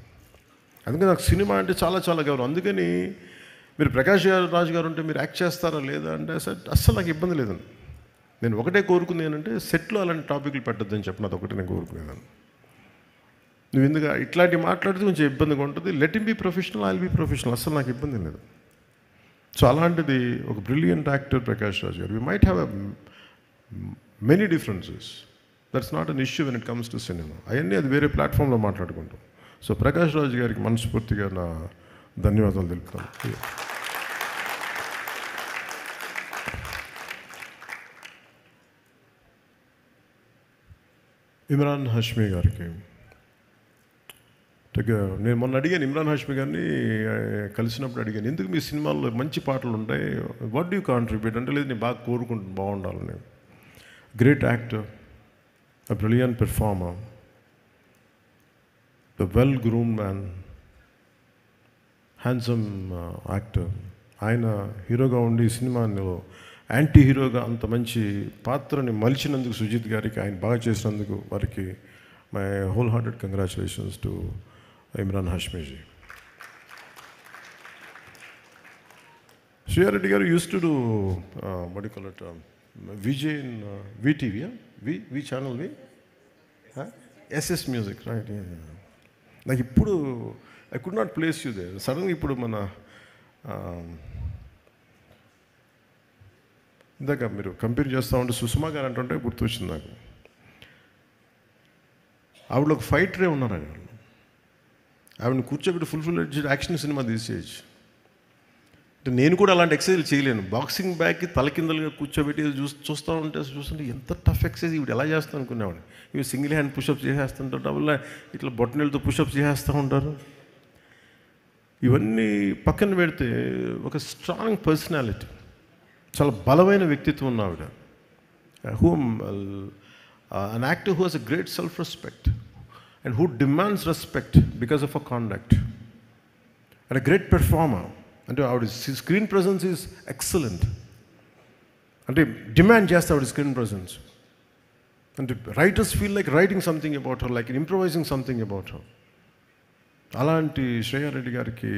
అందుకని నాకు సినిమా అంటే చాలా చాలా గౌరవం. అందుకని మీరు ప్రకాష్ రాజ్ గారు ఉంటే మీరు యాక్ట్ చేస్తారా లేదా అంటే అస్సలు నాకు ఇబ్బంది లేదండి. నేను ఒకటే కోరుకుంది ఏంటంటే సెట్లో అలాంటి టాపిక్లు పెట్టద్దని చెప్పిన అది ఒకటే నేను కోరుకునేదాన్ని. నువ్వు ఎందుకు ఇట్లాంటివి మాట్లాడితే కొంచెం ఇబ్బందిగా ఉంటుంది. Let him be professional, I will be professional, అస్సలు నాకు ఇబ్బంది లేదు. సో అలాంటిది ఒక బ్రిలియంట్ యాక్టర్ ప్రకాష్ రాజ్ గారు. We might have many differences, that's not an issue when it comes to cinema. అవన్నీ అది వేరే ప్లాట్ఫామ్లో మాట్లాడుకుంటాం. సో ప్రకాష్ రాజ్ గారికి మనస్ఫూర్తిగా నా ధన్యవాదాలు తెలుపుతాను. ఇమ్రాన్ హష్మీ గారికి నేను మొన్న అడిగాను, ఇమ్రాన్ హష్మీ గారిని కలిసినప్పుడు అడిగాను, ఎందుకు మీ సినిమాల్లో మంచి పాటలు ఉంటాయి, వాట్ డూ యూ కాంట్రిబ్యూట్ అంటే, లేదు నేను బాగా కోరుకుంటాను బాగుండాలని. Great actor, a brilliant performer, the well-groomed man, handsome actor. ఆయన హీరోగా ఉండి ఈ సినిమాలో యాంటీ హీరోగా అంత మంచి పాత్రని మలిచినందుకు సుజిత్ గారికి, ఆయన బాగా చేసినందుకు వారికి my whole hearted congratulations to Imran Hashmiji. Shriya Reddy garu use to do what do you call it, VJ in VTV, V channel, SS Music, right? నాకు ఇప్పుడు I could not place you there. సడన్గా ఇప్పుడు మన ఇందాక మీరు కంపేర్ చేస్తూ ఉంటే సుష్మా గారు అంటుంటే గుర్తొచ్చింది నాకు. ఆవిడ ఒక ఫైటరే ఉన్నారు, ఆవిడని కూర్చోబెట్టి ఫుల్ యాక్షన్ సినిమా తీసేయచ్చు. అంటే నేను కూడా అలాంటి ఎక్సర్సైజ్ చేయలేను. బాక్సింగ్ బ్యాగ్కి తలకిందలుగా కూర్చోబెట్టి చూస్తుంటే ఎంత టఫ్ ఎక్సర్సైజ్ ఇవి ఎలా చేస్తాను అనుకునేవాడిని. ఇవి సింగిల్ హ్యాండ్ పుషప్స్ చేసేస్తుంటారు, డబుల్ ఇట్లా బొట్టనీళ్ళతో పుషప్స్ చేసేస్తూ ఉంటారు. ఇవన్నీ పక్కన పెడితే ఒక స్ట్రాంగ్ పర్సనాలిటీ, చాలా బలమైన వ్యక్తిత్వం ఉన్న ఆవిడ. an actor who has a great self-respect and who demands respect because of her conduct, and a great performer. అంటే ఆవిడ స్క్రీన్ ప్రెజెన్స్ ఈజ్ ఎక్సలెంట్. అంటే డిమాండ్ చేస్తాడు స్క్రీన్ ప్రెజెన్స్. అంటే writers feel like writing something about her, like improvising something about her. అలాంటి శ్రేయా రెడ్డి గారికి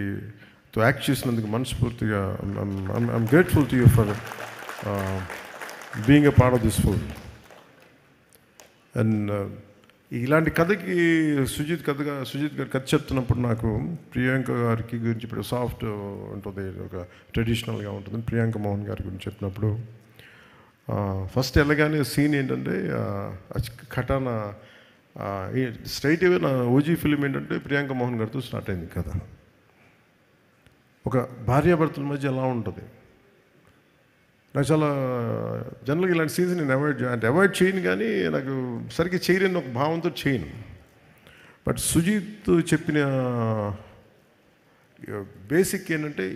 తో act చేసినందుకు మనస్ఫూర్తిగా I'm grateful to you for being a part of this film. And ఇలాంటి కథకి సుజిత్ గారు కథ చెప్తున్నప్పుడు నాకు ప్రియాంక గారికి గురించి ఇప్పుడు సాఫ్ట్ ఉంటుంది, ఒక ట్రెడిషనల్గా ఉంటుంది. ప్రియాంక మోహన్ గారి గురించి చెప్పినప్పుడు ఫస్ట్ వెళ్ళగానే సీన్ ఏంటంటే కటానా స్ట్రైట్ అవే నా ఓజీ ఫిలిం ఏంటంటే ప్రియాంక మోహన్ గారితో స్టార్ట్ అయింది కదా. ఒక భార్యాభర్తల మధ్య ఎలా ఉంటుంది, నాకు చాలా జనరల్గా ఇలాంటి సీన్స్ నేను అవాయిడ్ చేయను, కానీ నాకు సరిగ్గా చేయలేని ఒక భావంతో చేయను. బట్ సుజిత్ చెప్పిన బేసిక్ ఏంటంటే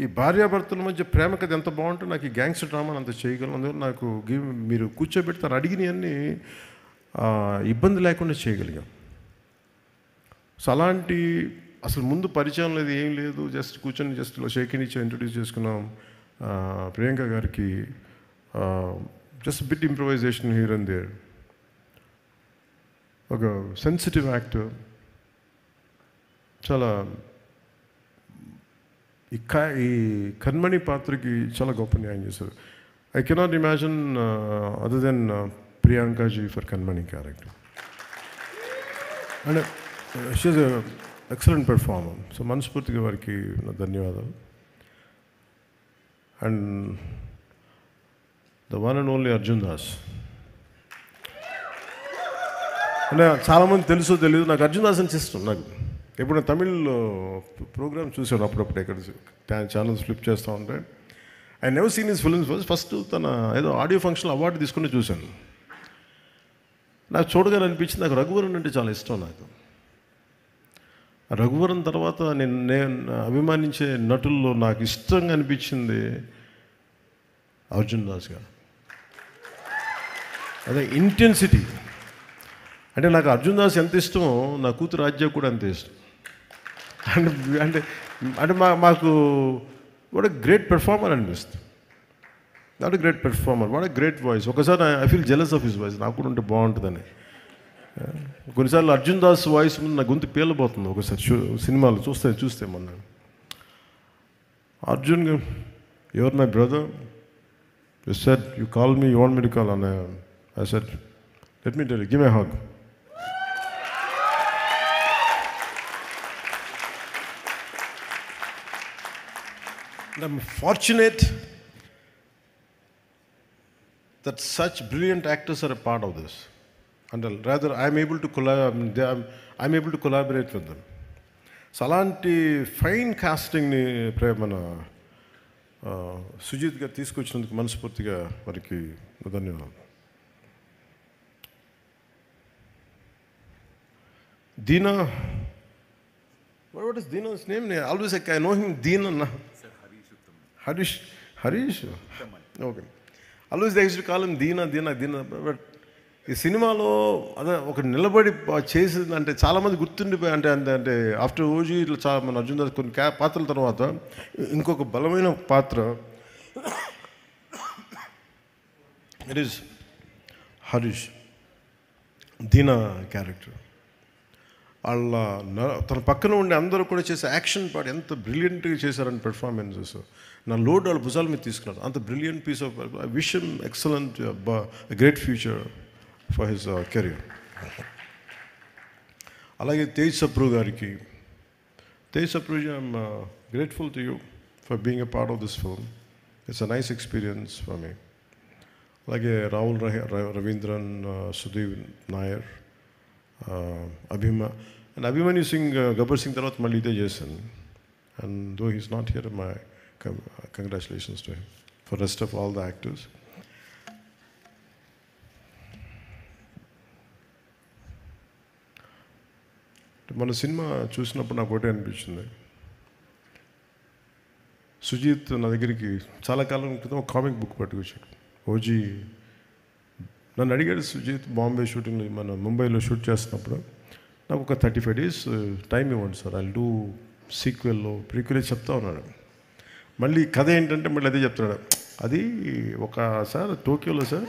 ఈ భార్యాభర్తల మధ్య ప్రేమ కథ ఎంత బాగుంటే నాకు ఈ గ్యాంగ్స్టర్ డ్రామాని అంత చేయగలను. అందువల్ల నాకు మీరు కూర్చోబెడతారు అడిగినవన్నీ ఇబ్బంది లేకుండా చేయగలిగాం. సో అలాంటి అసలు ముందు పరిచయం లేదు, ఏం లేదు, జస్ట్ కూర్చొని జస్ట్ షేకింగ్ ఇచ్చి ఇంట్రొడ్యూస్ చేసుకున్నాం ప్రియాంక గారికి. Just bit improvisation here and there. ఒక సెన్సిటివ్ యాక్టర్, చాలా ఈ కన్మణి పాత్రకి చాలా గొప్ప న్యాయం చేశారు. I cannot imagine other than Priyankaji for Kanmani character. And she is excellent performer. So మనస్ఫూర్తిగా వారికి నా ధన్యవాదాలు. And the one and only Arjun Das. అంటే చాలామంది తెలుసో తెలియదు, నాకు అర్జున్ దాస్ అని ఇష్టం. నాకు ఎప్పుడు తమిళ్లో ప్రోగ్రామ్ చూశాను అప్పుడప్పుడు, ఎక్కడ ఛానల్స్ ఫ్లిప్ చేస్తూ ఉంటే. I never seen his films. First తన ఏదో ఆడియో ఫంక్షన్లో అవార్డు తీసుకుని చూశాను. నాకు చూడగానే అనిపించింది, నాకు రఘువరన్ అంటే చాలా ఇష్టం. నాకు రఘువరన్ తర్వాత నేను అభిమానించే నటుల్లో నాకు ఇష్టంగా అనిపించింది అర్జున్ దాస్ గారు. అదే ఇంటెన్సిటీ. అంటే నాకు అర్జున్ దాస్ ఎంత ఇష్టమో నా కూతురు రాజ్య కూడా అంతే ఇష్టం. అంటే అంటే అంటే మాకు వాట్ ఎ గ్రేట్ పెర్ఫార్మర్ అనిపిస్తుంది. What a great performer, what a great voice. ఒకసారి I feel jealous of his voice, నాకు కూడా ఉంటే బాగుంటుందని. కొన్నిసార్లు అర్జున్ దాస్ వాయిస్ ముందు నా గొంతు పేలిపోతుంది. ఒకసారి సినిమాలు చూస్తే మొన్న Arjun, you are my brother, you said you call me, you want me to call, and I said, let me tell you, give me a hug. And I'm fortunate that such brilliant actors are a part of this. And rather, I'm able to collaborate with them. So అలాంటి fine కాస్టింగ్ని మన సుజిత్ గారు తీసుకొచ్చినందుకు మనస్ఫూర్తిగా వారికి ధన్యవాదాలు. Dina, what is Dina's name? I always I know him Dina. Sir, Harish. Harish? Okay. Always they used to call him Dina. But ఈ సినిమాలో అదే ఒక నిలబడి చేసింది అంటే చాలామంది గుర్తుండిపోయి, అంటే ఆఫ్టర్ ఓజీ ఇట్లా చాలా మన అర్జున్ దాస్ కొన్ని పాత్రల తర్వాత ఇంకొక బలమైన పాత్ర, it is Harish. Deena character వాళ్ళ తన పక్కన ఉండే అందరూ కూడా చేసే యాక్షన్ పార్ట్ ఎంత బ్రిలియంట్గా చేశారని పెర్ఫార్మెన్సెస్ నా లోడ్ వాళ్ళ భుజాల మీద తీసుకున్నారు. అంత బ్రిలియంట్ పీస్ ఆఫ్ విషయం, excellent, great future for his career. అలాగే తేజ్ సప్రూ గారికి, Tej Sapruji, I'm grateful to you for being a part of this film. It's a nice experience for me. అలాగే రాహుల్ రవీంద్రన్, సుధీర్ నాయర్, అండ్ అభిమన్యు సింగ్, గబ్బర్ సింగ్ తర్వాత మళ్ళీ ఇదే చేశాను. And though he's not here, my congratulations to him for rest of all the actors. మన cinema చూసినప్పుడు నాకు ఒకటే అనిపించింది, సుజిత్ నా దగ్గరికి చాలా కాలం క్రితం ఒక కామిక్ బుక్ పట్టుకొచ్చాడు. ఓజీ నన్ను అడిగాడు, సుజిత్ బాంబే షూటింగ్లో మన ముంబైలో షూట్ చేస్తున్నప్పుడు నాకు ఒక 35 days టైం ఇవ్వండి సార్, ఐ డూ సీక్వెల్లో ప్రీక్వెల్ చెప్తా ఉన్నాడు. మళ్ళీ కథ ఏంటంటే మళ్ళీ అదే చెప్తున్నాడు, అది ఒకసారి టోక్యోలో సార్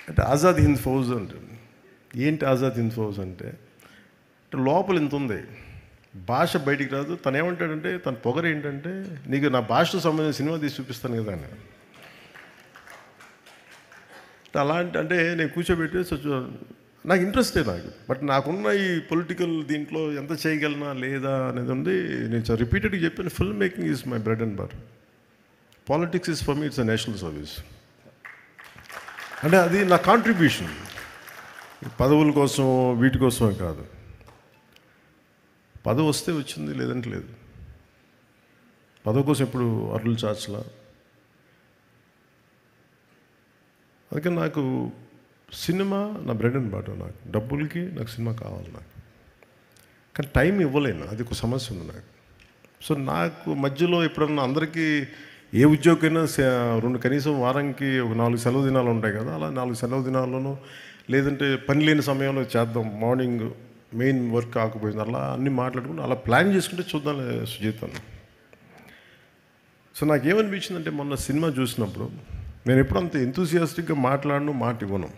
అంటే ఆజాద్ హింద్ ఫౌజ్ అంటే ఏంటి ఆజాద్ హింద్ ఫౌజ్ అంటే లోపల ఇంత ఉంది, భాష బయటికి రాదు. తను ఏమంటాడంటే తన పొగరు ఏంటంటే నీకు నా భాషకు సంబంధించిన సినిమా తీసి చూపిస్తాను కదా అని. అలాంటి అంటే నేను కూర్చోబెట్టి నాకు ఇంట్రెస్టే నాకు, బట్ నాకున్న ఈ పొలిటికల్ దీంట్లో ఎంత చేయగలనా లేదా అనేది ఉంది. నేను రిపీటెడ్గా చెప్పాను, film making is my bread and butter. Politics is for me it's a national service. అంటే అది నా కాంట్రిబ్యూషన్, పదవుల కోసం వీటి కోసమే కాదు. పదవి వస్తే వచ్చింది, లేదంటే లేదు. పదవి కోసం ఎప్పుడు అరులు చాచలా. అందుకని నాకు సినిమా నా బ్రెడ్ అండ్ బటర్. నాకు డబ్బులకి నాకు సినిమా కావాలి నాకు, కానీ టైం ఇవ్వలేను, అది ఒక సమస్య ఉంది నాకు. సో నాకు మధ్యలో ఎప్పుడన్నా అందరికీ ఏ ఉద్యోగమైనా కనీసం వారానికి ఒక 4 సెలవు దినాలు ఉంటాయి కదా, అలా 4 సెలవు దినాల్లోనూ లేదంటే పని లేని సమయంలో చేద్దాం, మార్నింగ్ మెయిన్ వర్క్ కాకపోయింది, అలా అన్నీ మాట్లాడుకుని అలా ప్లాన్ చేసుకుంటే చూద్దాం సుజిత్ అన్న. సో నాకేమనిపించిందంటే మొన్న సినిమా చూసినప్పుడు నేను ఎప్పుడు అంత ఎంతూసియాస్టిక్గా మాట్లాడను, మాట ఇవ్వను.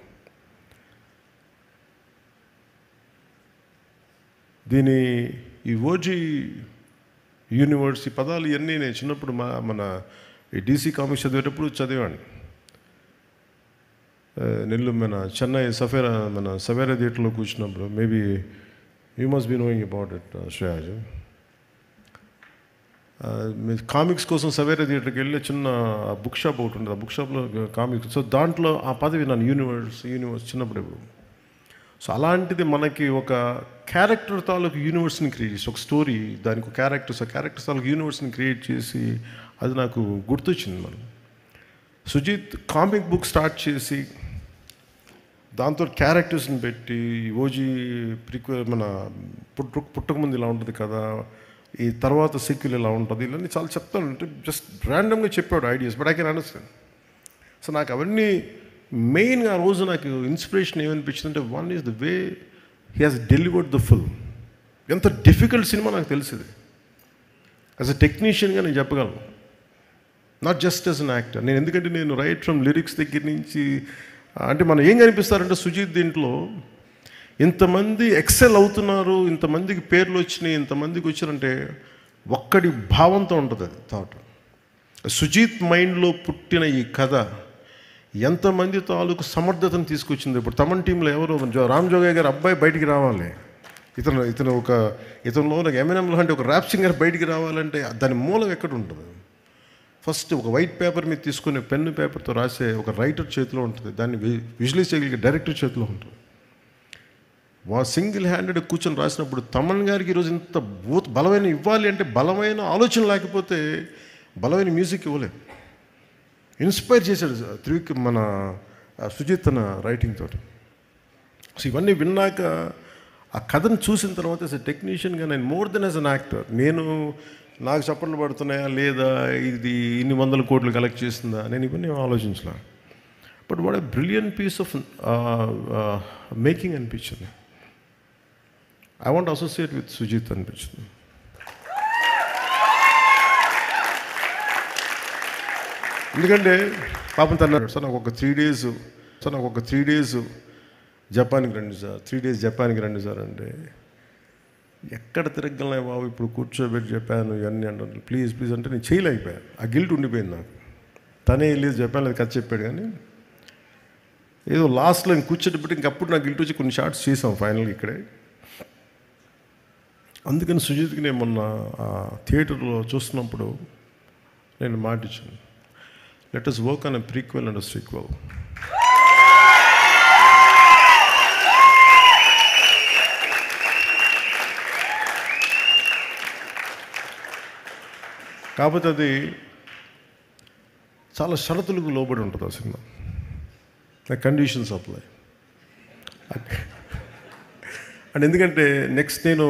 ఈ ఓజీ యూనివర్స్ ఈ పదాలు ఇవన్నీ నేను చిన్నప్పుడు మన ఈ డీసీ కామిక్స్ చదివేటప్పుడు చదివాను. మన చెన్నై సవేరా థియేటర్లో కూర్చున్నప్పుడు, maybe you must be knowing about it Shreyas. Comics కోసం సవేరా థియేటర్కి వెళ్ళి చిన్న బుక్ షాప్ ఒకటి ఉంటుంది, ఆ బుక్ షాప్లో కామిక్స్. సో దాంట్లో ఆ పదవి నన్ను యూనివర్స్ చిన్నప్పుడు ఎప్పుడు. సో అలాంటిది మనకి ఒక క్యారెక్టర్ తాలూకు యూనివర్స్ని క్రియేట్ చేసి, ఒక స్టోరీ దానికి ఒక క్యారెక్టర్స్ తాలూకు యూనివర్స్ని క్రియేట్ చేసి అది నాకు గుర్తొచ్చింది. మనం సుజిత్ కామిక్ బుక్ స్టార్ట్ చేసి దాంతో క్యారెక్టర్స్ని పెట్టి ఓజీ మన పుట్టకముందు ఇలా ఉంటుంది కదా, ఈ తర్వాత సీక్వెల్ ఇలా ఉంటుంది, ఇవన్నీ చాలా చెప్తాను. అంటే జస్ట్ ర్యాండమ్గా చెప్పాడు ideas, but I can understand. So నాకు అవన్నీ మెయిన్గా ఆ రోజు నాకు ఇన్స్పిరేషన్ ఏమనిపించింది అంటే, one is the way he has delivered the film. ఎంత డిఫికల్ట్ సినిమా నాకు తెలిసింది. యాజ్ అ టెక్నీషియన్గా నేను చెప్పగలను, not just as an actor. ఎందుకంటే నేను రైట్ ఫ్రమ్ లిరిక్స్ దగ్గర నుంచి అంటే మనం ఏం కనిపిస్తారంటే సుజిత్ దీంట్లో ఇంతమంది ఎక్సెల్ అవుతున్నారు, ఇంతమందికి పేర్లు వచ్చినాయి, ఇంతమందికి వచ్చారంటే ఒక్కడి భావంతో ఉంటుంది అది థాట్. సుజిత్ మైండ్లో పుట్టిన ఈ కథ ఎంతమంది తాలూకు సమర్థతను తీసుకొచ్చింది. ఇప్పుడు తమన్ టీంలో ఎవరు రామ్ జోగయ్య గారు అబ్బాయి బయటికి రావాలి, ఇతనిలో ఎమినెం లాంటి ఒక ర్యాప్ సింగర్ బయటికి రావాలంటే దాని మూలం ఎక్కడ ఉంటుంది? ఫస్ట్ ఒక వైట్ పేపర్ మీద తీసుకుని పెన్ను పేపర్తో రాసే ఒక రైటర్ చేతిలో ఉంటుంది, దాన్ని విజువలైజ్ చేయగలిగే డైరెక్టర్ చేతిలో ఉంటుంది. సింగిల్ హ్యాండెడ్ కూర్చొని రాసినప్పుడు తమన్ గారికి ఈరోజు ఇంత బలమైన ఇవ్వాలి అంటే బలమైన ఆలోచన లేకపోతే బలమైన మ్యూజిక్ ఇవ్వలేదు. ఇన్స్పైర్ చేశాడు మన సుజిత్ తన రైటింగ్ తోటి. సో ఇవన్నీ విన్నాక ఆ కథను చూసిన తర్వాత యాజ్ ఎ టెక్నీషియన్గా నేను more than as an actor, నాకు చప్పట్లు పడుతున్నాయా లేదా, ఇది ఇన్ని 100 కోట్లు కలెక్ట్ చేస్తుందా, నేను ఇవన్నీ ఆలోచించలే. But what a brilliant piece of making అనిపించింది. I want associate with Sujith అనిపించింది. ఎందుకంటే పాపం తన్నాడు, సార్ నాకు ఒక 3 డేస్ జపాన్కి రండి సార్, 3 డేస్ జపాన్కి రండి సార్ అంటే, ఎక్కడ తిరగలనే బాబు, ఇప్పుడు కూర్చోబెట్టి చెప్పాను ఇవన్నీ అంటాను, ప్లీజ్ అంటే నేను చేయలేకపోయాను. ఆ గిల్ట్ ఉండిపోయింది నాకు. తనే వెళ్ళి జపాన్లో కథ చెప్పాడు, కానీ ఏదో లాస్ట్లో కూర్చోబెట్టి ఇంకప్పుడు నాకు గిల్ట్ వచ్చి కొన్ని షార్ట్స్ చేసాం ఫైనల్గా ఇక్కడే. అందుకని సుజిత్కి నేను మొన్న థియేటర్లో చూస్తున్నప్పుడు నేను మాట ఇచ్చాను, let us work on a prequel and a sequel. కాకపోతే అది చాలా షరతులకు లోబడి ఉంటుంది ఆ సినిమా, కండిషన్స్ అప్లై. అండ్ ఎందుకంటే నెక్స్ట్ నేను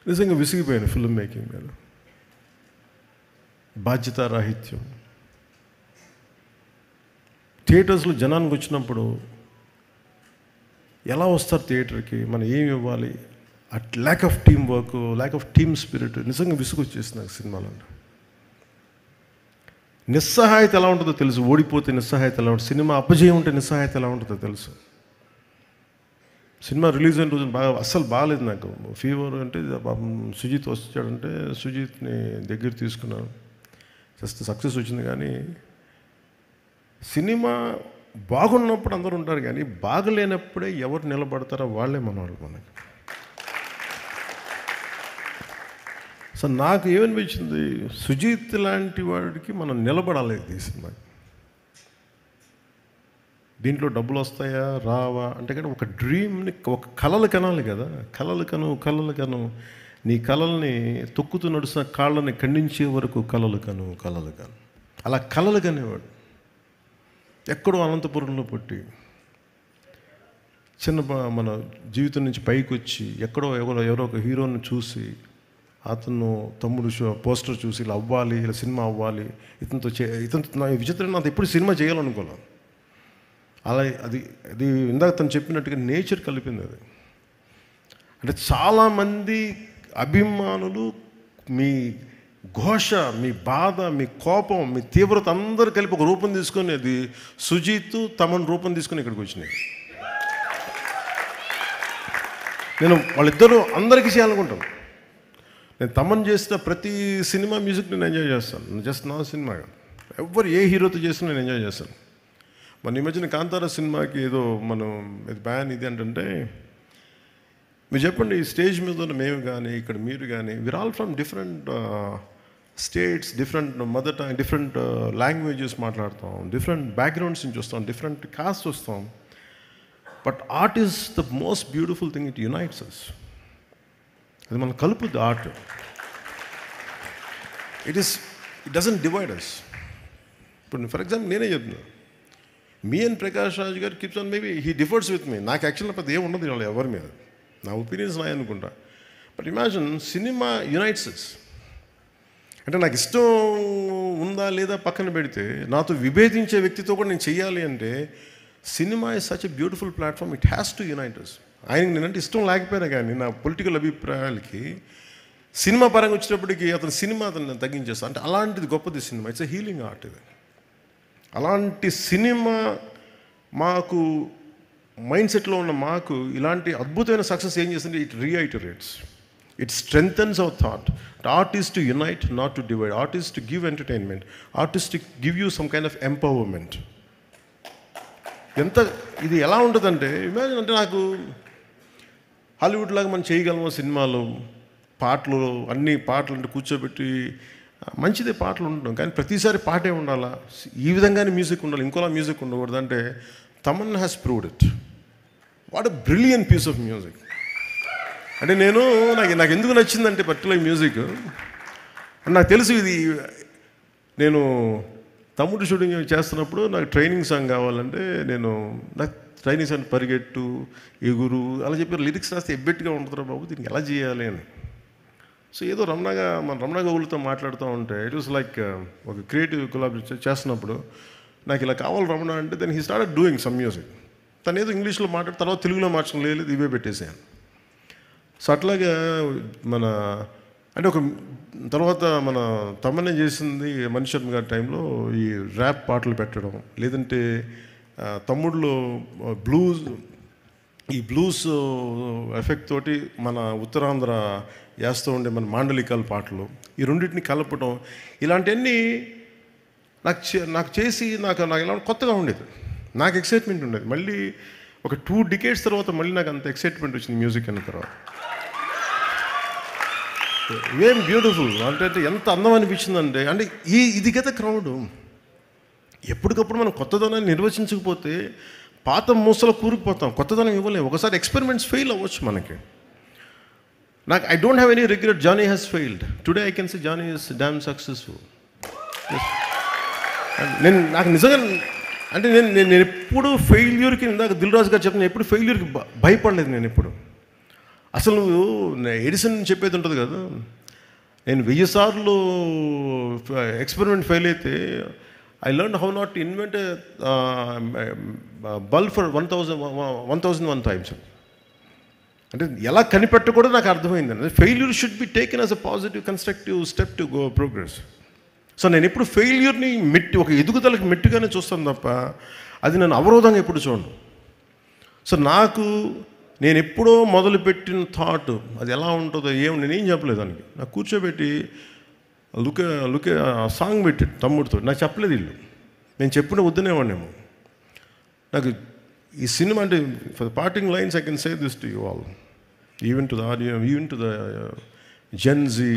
నిజంగా విసిగిపోయాను ఫిల్మ్ మేకింగ్ మీద. బాధ్యతారాహిత్యం, థియేటర్స్లో జనానికి వచ్చినప్పుడు ఎలా వస్తారు థియేటర్కి, మనం ఏమి ఇవ్వాలి, lakh of team work, lakh of team spirit నిజంగా విసుగు వచ్చేసింది నాకు సినిమాలో. నిస్సహాయత ఎలా ఉంటుందో తెలుసు, ఓడిపోతే నిస్సహాయత ఎలా ఉంటుంది, సినిమా అపజయం ఉంటే నిస్సహాయత ఎలా ఉంటుందో తెలుసు. సినిమా రిలీజ్ అయిన రోజు అస్సలు బాగాలేదు నాకు, ఫీవర్. అంటే సుజిత్ వచ్చాడంటే సుజిత్ని దగ్గర తీసుకున్నాను, జస్ట్ సక్సెస్ వచ్చింది. కానీ సినిమా బాగున్నప్పుడు అందరూ ఉంటారు, కానీ బాగలేనప్పుడే ఎవరు నిలబడతారో వాళ్ళే మనవాళ్ళు మనకి. సో నాకు ఏమనిపించింది, సుజిత్ లాంటి వాడికి మనం నిలబడాలి ఈ సినిమా. దీంట్లో డబ్బులు వస్తాయా రావా అంటే కానీ ఒక డ్రీమ్ని, ఒక కలలు కనాలి కదా. కలలు కను నీ కలల్ని తొక్కుతూ నడుస్తున్న కాళ్ళని ఖండించే వరకు కలలు కను. అలా కలలు కనేవాడు. ఎక్కడో అనంతపురంలో పుట్టి మన జీవితం నుంచి పైకి వచ్చి ఎవరో ఒక హీరోని చూసి, అతను తమ్ముడు పోస్టర్ చూసి ఇలా అవ్వాలి, ఇలా సినిమా అవ్వాలి, ఇతనితో నా విచిత్రం, నాకు ఎప్పుడు సినిమా చేయాలనుకోలేదు. అలా అది ఇందాక తను చెప్పినట్టుగా నేచర్ కలిపింది అది. అంటే చాలామంది అభిమానులు మీ ఘోష, మీ బాధ, మీ కోపం, మీ తీవ్రత అందరూ కలిపి ఒక రూపం తీసుకొని, అది సుజిత్ తమన్ రూపం తీసుకొని ఇక్కడికి వచ్చినాయి. నేను వాళ్ళిద్దరూ అందరికీ చేయాలనుకుంటాను. నేను తమన్ చేసిన ప్రతి సినిమా మ్యూజిక్ నేను ఎంజాయ్ చేస్తాను, జస్ట్ నా సినిమా ఎవరు ఏ హీరోతో చేసినా నేను ఎంజాయ్ చేస్తాను. మన ఈ మధ్యన కాంతారా సినిమాకి ఏదో మనం ఇది బ్యాన్ ఇది అంటే, మీరు చెప్పండి, ఈ స్టేజ్ మీద ఉన్న మేము కానీ ఇక్కడ మీరు కానీ, we are all from different states, different mother tongue, different languages మాట్లాడతాం, డిఫరెంట్ బ్యాక్గ్రౌండ్స్ నుంచి వస్తాం, డిఫరెంట్ కాస్ట్ వస్తాం. But art is the most beautiful thing, it unites us. అది మనం కలుపుద్ది art. It doesn't divide us. ఇప్పుడు ఫర్ ఎగ్జాంపుల్ నేనే చెప్తున్నాను, me and Prakash Raj garu keeps on, maybe he differs with me. నాకు యాక్చువల్గా పెద్ద ఏమి ఉండదు వాళ్ళు ఎవరి మీద, నా ఒపీనియన్స్ నాయ అనుకుంటా. But imagine, cinema unites us. అంటే నాకు ఇష్టం ఉందా లేదా పక్కన పెడితే, నాతో విభేదించే వ్యక్తితో కూడా నేను చెయ్యాలి అంటే, cinema is such a beautiful platform, it has to unite us. ఆయనకి నేనంటే ఇష్టం లేకపోయినా కానీ, నా పొలిటికల్ అభిప్రాయాలకి సినిమా పరంగా వచ్చేటప్పటికి అతను తగ్గించేస్తాను. అంటే అలాంటిది గొప్పది cinema, it's a healing art ఇది. అలాంటి సినిమా మాకు మైండ్ సెట్లో ఉన్న మాకు ఇలాంటి అద్భుతమైన సక్సెస్ ఏం చేస్తుంది, it reiterates, it strengthens our thought. Art is to unite, not to divide. Art is to give entertainment. Art is to give you some kind of empowerment. ఇది ఎలా ఉంటుందంటే, ఇమాజిన్, అంటే నాకు హాలీవుడ్ లాగా మనం చేయగలము సినిమాలు, పాటలు, అన్ని పాటలు అంటే కూర్చోబెట్టి మంచిదే పాటలు ఉండడం, కానీ ప్రతిసారి పాటే ఉండాలా, ఈ విధంగానే మ్యూజిక్ ఉండాలి, ఇంకోలా మ్యూజిక్ ఉండకూడదు అంటే, Thaman has proved it. What a brilliant piece of music. అంటే నాకు ఎందుకు నచ్చిందంటే పర్టికులర్ మ్యూజిక్, నాకు తెలుసు ఇది. నేను తమ్ముడు షూటింగ్ చేస్తున్నప్పుడు నాకు ట్రైనింగ్ సాంగ్ కావాలంటే, నాకు ట్రైనింగ్ సాంగ్ పరిగెట్టు, ఎగురు అలా చెప్పారు. లిరిక్స్ రాస్తే ఎబ్బెట్టుగా ఉంటుందిరా బాబు, దీనికి ఎలా చేయాలి అని. సో ఏదో రమణ గౌలుతో మాట్లాడుతూ ఉంటే, ఇట్ వాస్ లైక్ ఒక క్రియేటివ్ కొలాబరేషన్ చేస్తున్నప్పుడు, నాకు ఇలా కావాలి రమణ అంటే, then he started doing some music. తను ఏదో ఇంగ్లీష్లో మాట్లాడిన తర్వాత తెలుగులో మార్చడం లేదు, ఇవే పెట్టేసాను. సో అట్లాగా అంటే ఒక తర్వాత మన తమన్నే చేసింది మణి శర్మ గారి టైంలో ఈ ర్యాప్ పాటలు పెట్టడం, లేదంటే తమ్ముళ్ళు ఈ బ్లూస్ ఎఫెక్ట్ తోటి మన ఉత్తరాంధ్ర వేస్తూ ఉండే మన మాండలికాల పాటలు, ఈ రెండింటిని కలపడం, ఇలాంటివన్నీ నాకు చేసి నాకు ఇలా కొత్తగా ఉండేది, నాకు ఎక్సైట్మెంట్ ఉండేది. మళ్ళీ ఒక 2 decades తర్వాత మళ్ళీ నాకు అంత ఎక్సైట్మెంట్ వచ్చింది మ్యూజిక్ అన్న తర్వాత. ఏం బ్యూటిఫుల్ అంటే ఎంత అందం అనిపించిందంటే, అంటే ఇది కదా క్రౌడ్. ఎప్పటికప్పుడు మనం కొత్తదనాన్ని నిర్వచించకపోతే పాత మూసలో కూరుకుపోతాం, కొత్తదనం ఇవ్వలేము. ఒకసారి ఎక్స్పెరిమెంట్స్ ఫెయిల్ అవ్వచ్చు మనకి. I don't have any regret. Johnny has failed. Today I can say Johnny is damn successful. నాకు నిజంగా అంటే నేను ఎప్పుడు ఫెయిల్యూర్కి, ఇందాక దిల్ రాజు గారు చెప్పిన, ఎప్పుడు ఫెయిల్యూర్కి భయపడలేదు నేను ఎప్పుడు. అసలు నువ్వు ఎడిసన్ చెప్పేది ఉంటుంది కదా, నేను 1000 సార్లు ఎక్స్పెరిమెంట్ ఫెయిల్ అయితే I learn how not to invent bulb for 1001 times. అంటే ఎలా కనిపెట్టకూడదు నాకు అర్థమైందండి. Failure should be taken as a positive constructive step to go progress. So నేను ఎప్పుడు ఫెయిల్యూర్ని ఒక ఎదుగుదలకు మెట్టుగానే చూస్తాను తప్ప అది నన్ను అవరోధంగా ఎప్పుడు చూడను. సో నేను ఎప్పుడో మొదలుపెట్టిన థాట్ అది ఎలా ఉంటుందో నేనేం చెప్పలేదు దానికి. నాకు కూర్చోబెట్టి లుకే సాంగ్ పెట్టి తమ్ముడితో నాకు చెప్పలేదు వీళ్ళు. నేను చెప్పిన వద్దనేవాడినేమో. నాకు ఈ సినిమా అంటే for the parting lines I can say this to you all, even to the audience, even to the Gen Z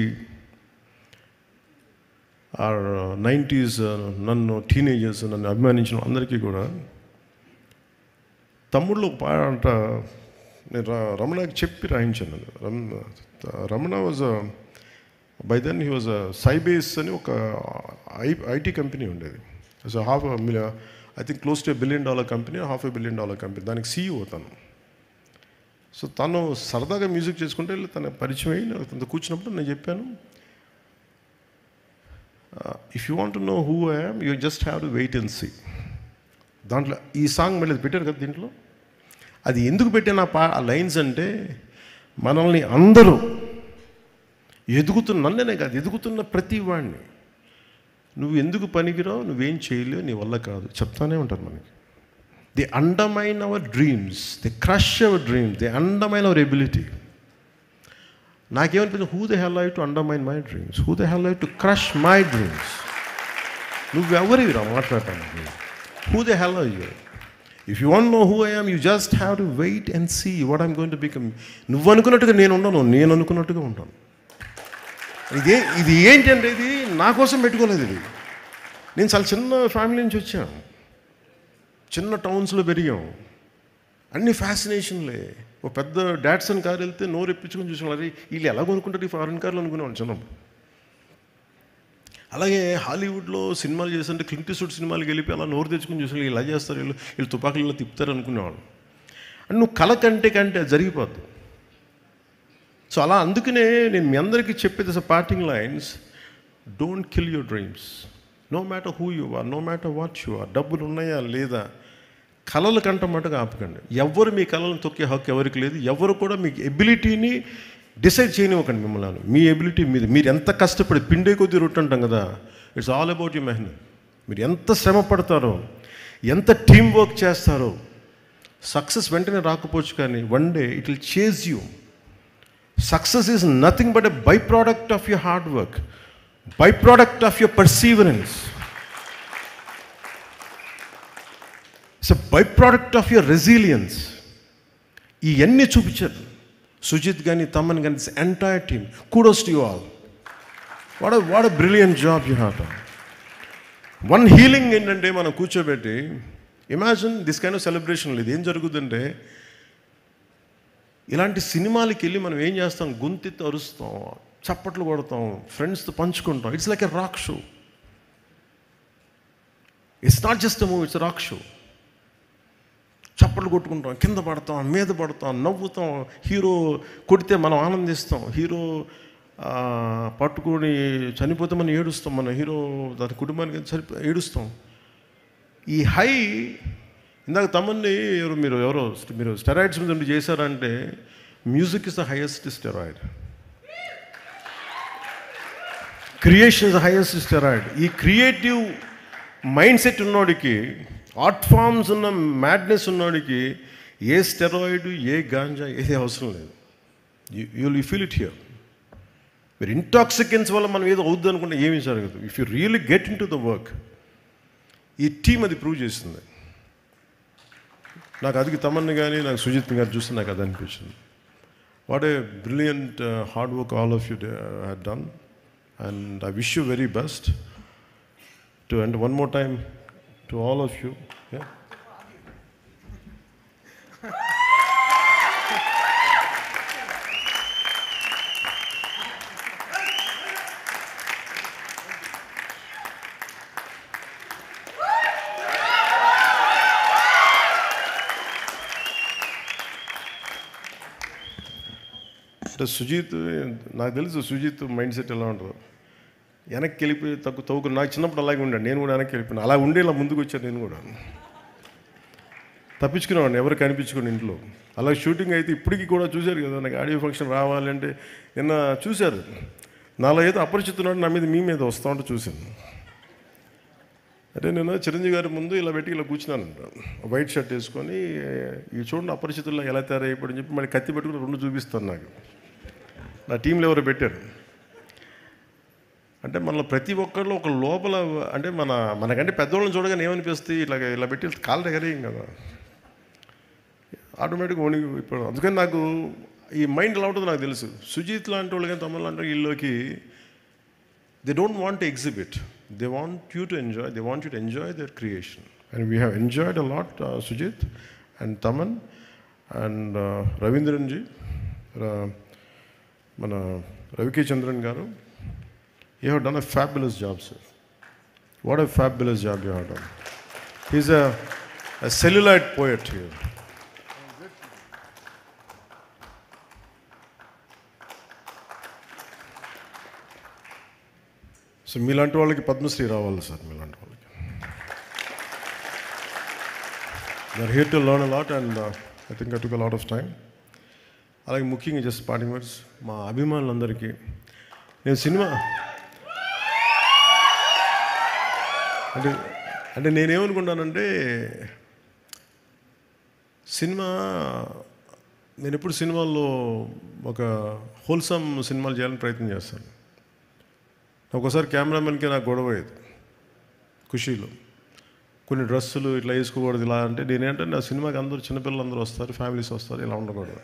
or 90s నన్ను టీనేజర్స్ నన్ను అభిమానించిన అందరికీ కూడా తమ్ముళ్ళు ఒక పాట అంట నేను రమణకి చెప్పి రాయించాను. Ramana was by then he was Sybase అని ఒక ఐటీ కంపెనీ ఉండేది. So I think close to $1 billion company, $500 million company, దానికి CEO తను. సో తను సరదాగా మ్యూజిక్ చేసుకుంటే తన పరిచయం అయ్యి తనతో కూర్చున్నప్పుడు నేను చెప్పాను, if you want to know who I am you just have to wait and see. దాంట్లో ఈ సాంగ్ మళ్ళీ పెట్టారు కదా దీంట్లో. అది ఎందుకు పెట్టిన ఆ లైన్స్ అంటే మనల్ని అందరూ నన్నే కాదు ఎదుగుతున్న ప్రతి వాడిని నువ్వు ఎందుకు పనికిరావు, నువ్వేం చేయలేవు, నీ వల్ల కాదు చెప్తానే ఉంటారు మనకి. They undermine our dreams, they crush our dreams, they undermine our ability. నాకేమనిపించింది, who the hell I to undermine my dreams, who the hell I to crush my dreams. నువ్వెవరివిరా మాట్లాడటానికి? Who the hell I you? If you want know who I am you just have to wait and see what I'm going to become. నువ్వు అనుకున్నట్టుగా నేను ఉండను, నేను అనుకున్నట్టుగా ఉంటాను. ఇది ఏంటంటే ఇది నా కోసం పెట్టుకోలేదు. ఇది నేను చాలా చిన్న ఫ్యామిలీ నుంచి వచ్చాను, చిన్న టౌన్స్లో పెరిగాం, అన్ని ఫ్యాసినేషన్లే. ఒక పెద్ద డాట్సన్ కారు వెళ్తే నోరు ఎప్పించుకొని చూసుకున్నారు, వీళ్ళు ఎలా కొనుక్కుంటారు ఈ ఫారెన్ కార్లు అనుకునేవాళ్ళు చిన్నప్పుడు. అలాగే హాలీవుడ్లో సినిమాలు చేస్తుంటే క్లింట్ ఈస్ట్వుడ్ సినిమాలకు వెళ్ళిపోయి అలా నోరు తెచ్చుకుని చూసి ఇలా చేస్తారు, వీళ్ళు తుపాకులు ఇలా తిప్పుతారు అనుకునేవాళ్ళు. అండ్ నువ్వు కళ కంటే అది జరిగిపోద్ది. సో అలా అందుకనే నేను మీ అందరికీ చెప్పేది parting lines, don't kill your dreams, no matter who you are, no matter what you are. డబ్బులు ఉన్నాయా లేదా, కళలు కంట మటుగా ఆపకండి. ఎవరు మీ కళలను తొక్కే హక్కు ఎవరికి లేదు. ఎవరు కూడా మీ ఎబిలిటీని డిసైడ్ చేయనివ్వకండి మిమ్మల్ని. మీ ఎబిలిటీ మీరు ఎంత కష్టపడి పిండే కొద్దీ రొట్టె అంటాం కదా, ఇట్స్ ఆల్ అబౌట్ యూ మెహనత్. మీరు ఎంత శ్రమ పడతారో, ఎంత టీం వర్క్ చేస్తారో, సక్సెస్ వెంటనే రాకపోవచ్చు కానీ one day it will chase you. Success is nothing but a byproduct of your hard work, byproduct of your perseverance. It's a byproduct of your resilience. ఇవన్నీ చూపించారు సుజిత్ కానీ తమన్ కానీ, this entire team. kudos to you all. What a brilliant job you have done. One healing ఏంటంటే మనం కూర్చోబెట్టి imagine this kind of celebration. ఇది ఏం జరుగుతుందంటే ఇలాంటి సినిమాలకి వెళ్ళి మనం ఏం చేస్తాం, గొంతెత్తి అరుస్తాం, చప్పట్లు కొడతాం, ఫ్రెండ్స్తో పంచుకుంటాం. It's like a rock show. It's not just a movie, it's rock show. చప్పట్లు కొట్టుకుంటాం, కింద పడతాం, మీద పడతాం, నవ్వుతాం. హీరో కొడితే మనం ఆనందిస్తాం, హీరో పట్టుకొని చనిపోతే మనం ఏడుస్తాం, మన హీరో దాని కుటుంబానికి ఏడుస్తాం. ఈ హై ఇందాక తమన్ని మీరు స్టెరాయిడ్స్ మీద ఉండి చేశారంటే, music is the highest steroid, creation is the highest steroid. ఈ క్రియేటివ్ మైండ్ సెట్ ఉన్నోడికి, ఆర్ట్ ఫామ్స్ ఉన్న మ్యాడ్నెస్ ఉన్నోడికి ఏ స్టెరాయిడ్, ఏ గాంజా ఏది అవసరం లేదు. You feel it here. మీరు ఇంటాక్సికెన్స్ వల్ల మనం ఏదో అవుద్ది అనుకుంటే ఏమీ జరగదు. If you really get in to the work, ఈ టీం అది ప్రూవ్ చేస్తుంది. నాకు అది తమన్ని కానీ నాకు సుజిత్ గారు చూస్తే నాకు అది అనిపించింది. What a brilliant hard work all of you had done, and I wish you very best to and one more time to all of you. అంటే సుజిత్, నాకు తెలుసు సుజిత్ మైండ్ సెట్ ఎలా ఉంటుందో. వెనక్కి వెళ్ళిపోయి తవ్వుకు నాకు చిన్నప్పుడు అలాగే ఉండాను, నేను కూడా వెనక్కి వెళ్ళిపోయాను. అలా ఉండే ఇలా ముందుకు వచ్చాను, నేను కూడా తప్పించుకునేవాడిని, ఎవరు కనిపించుకోండి ఇంట్లో. అలా షూటింగ్ అయితే ఇప్పటికీ కూడా చూశారు కదా, నాకు ఆడియో ఫంక్షన్ రావాలంటే నిన్న చూశారు. నాలో ఏదో అపరిచితున్నాడు నా మీద మీ మీద వస్తూ ఉంటే చూశాను. అంటే నేను చిరంజీవి గారి ముందు ఇలా పెట్టి ఇలా కూర్చున్నాను, వైట్ షర్ట్ వేసుకొని, ఇవి చూడండి అపరిచితుల్లో ఎలా తయారైపోయాడని చెప్పి మళ్ళీ కత్తి పెట్టుకుని 2 చూపిస్తాను. నాకు నా టీంలో ఎవరు పెట్టారు అంటే మనలో ప్రతి ఒక్కరిలో ఒక లోపల అంటే మనకంటే పెద్దవాళ్ళని చూడగానే ఏమనిపిస్తుంది, ఇలా పెట్టి కాళ్ళ దగ్గరేం కదా, ఆటోమేటిక్గా వణికి ఇప్పుడు. అందుకని నాకు ఈ మైండ్ ఎలా ఉంటుందో నాకు తెలుసు. సుజీత్ లాంటి వాళ్ళు కానీ తమిళ లాంటి వీళ్ళకి they don't want to exhibit, they want you to enjoy, they want you to enjoy their creation. And we have enjoyed a lot Sujith and Thaman and Raveendran ji, మన రవికి చంద్రన్ గారు. You have done a fabulous job, sir. What a fabulous job you have done. He's a celluloid poet here. So మీలాంటి వాళ్ళకి పద్మశ్రీ రావాలి sir, మీలాంటి వాళ్ళకి. They are here to learn a lot and I think I took a lot of time. అలాగే ముఖ్యంగా just parting words మా అభిమానులందరికీ. నేను సినిమా అంటే నేనేమనుకుంటానంటే, నేను ఎప్పుడు సినిమాల్లో ఒక హోల్సమ్ సినిమాలు చేయాలని ప్రయత్నం చేస్తాను. ఒకసారి కెమెరామెన్కి నాకు గొడవ అయ్యేది ఖుషీలో, కొన్ని డ్రెస్సులు ఇట్లా వేసుకోకూడదు ఇలా అంటే. నేనేంటంటే నా సినిమాకి అందరూ చిన్నపిల్లలు అందరూ వస్తారు, ఫ్యామిలీస్ వస్తారు, ఇలా ఉండకూడదు.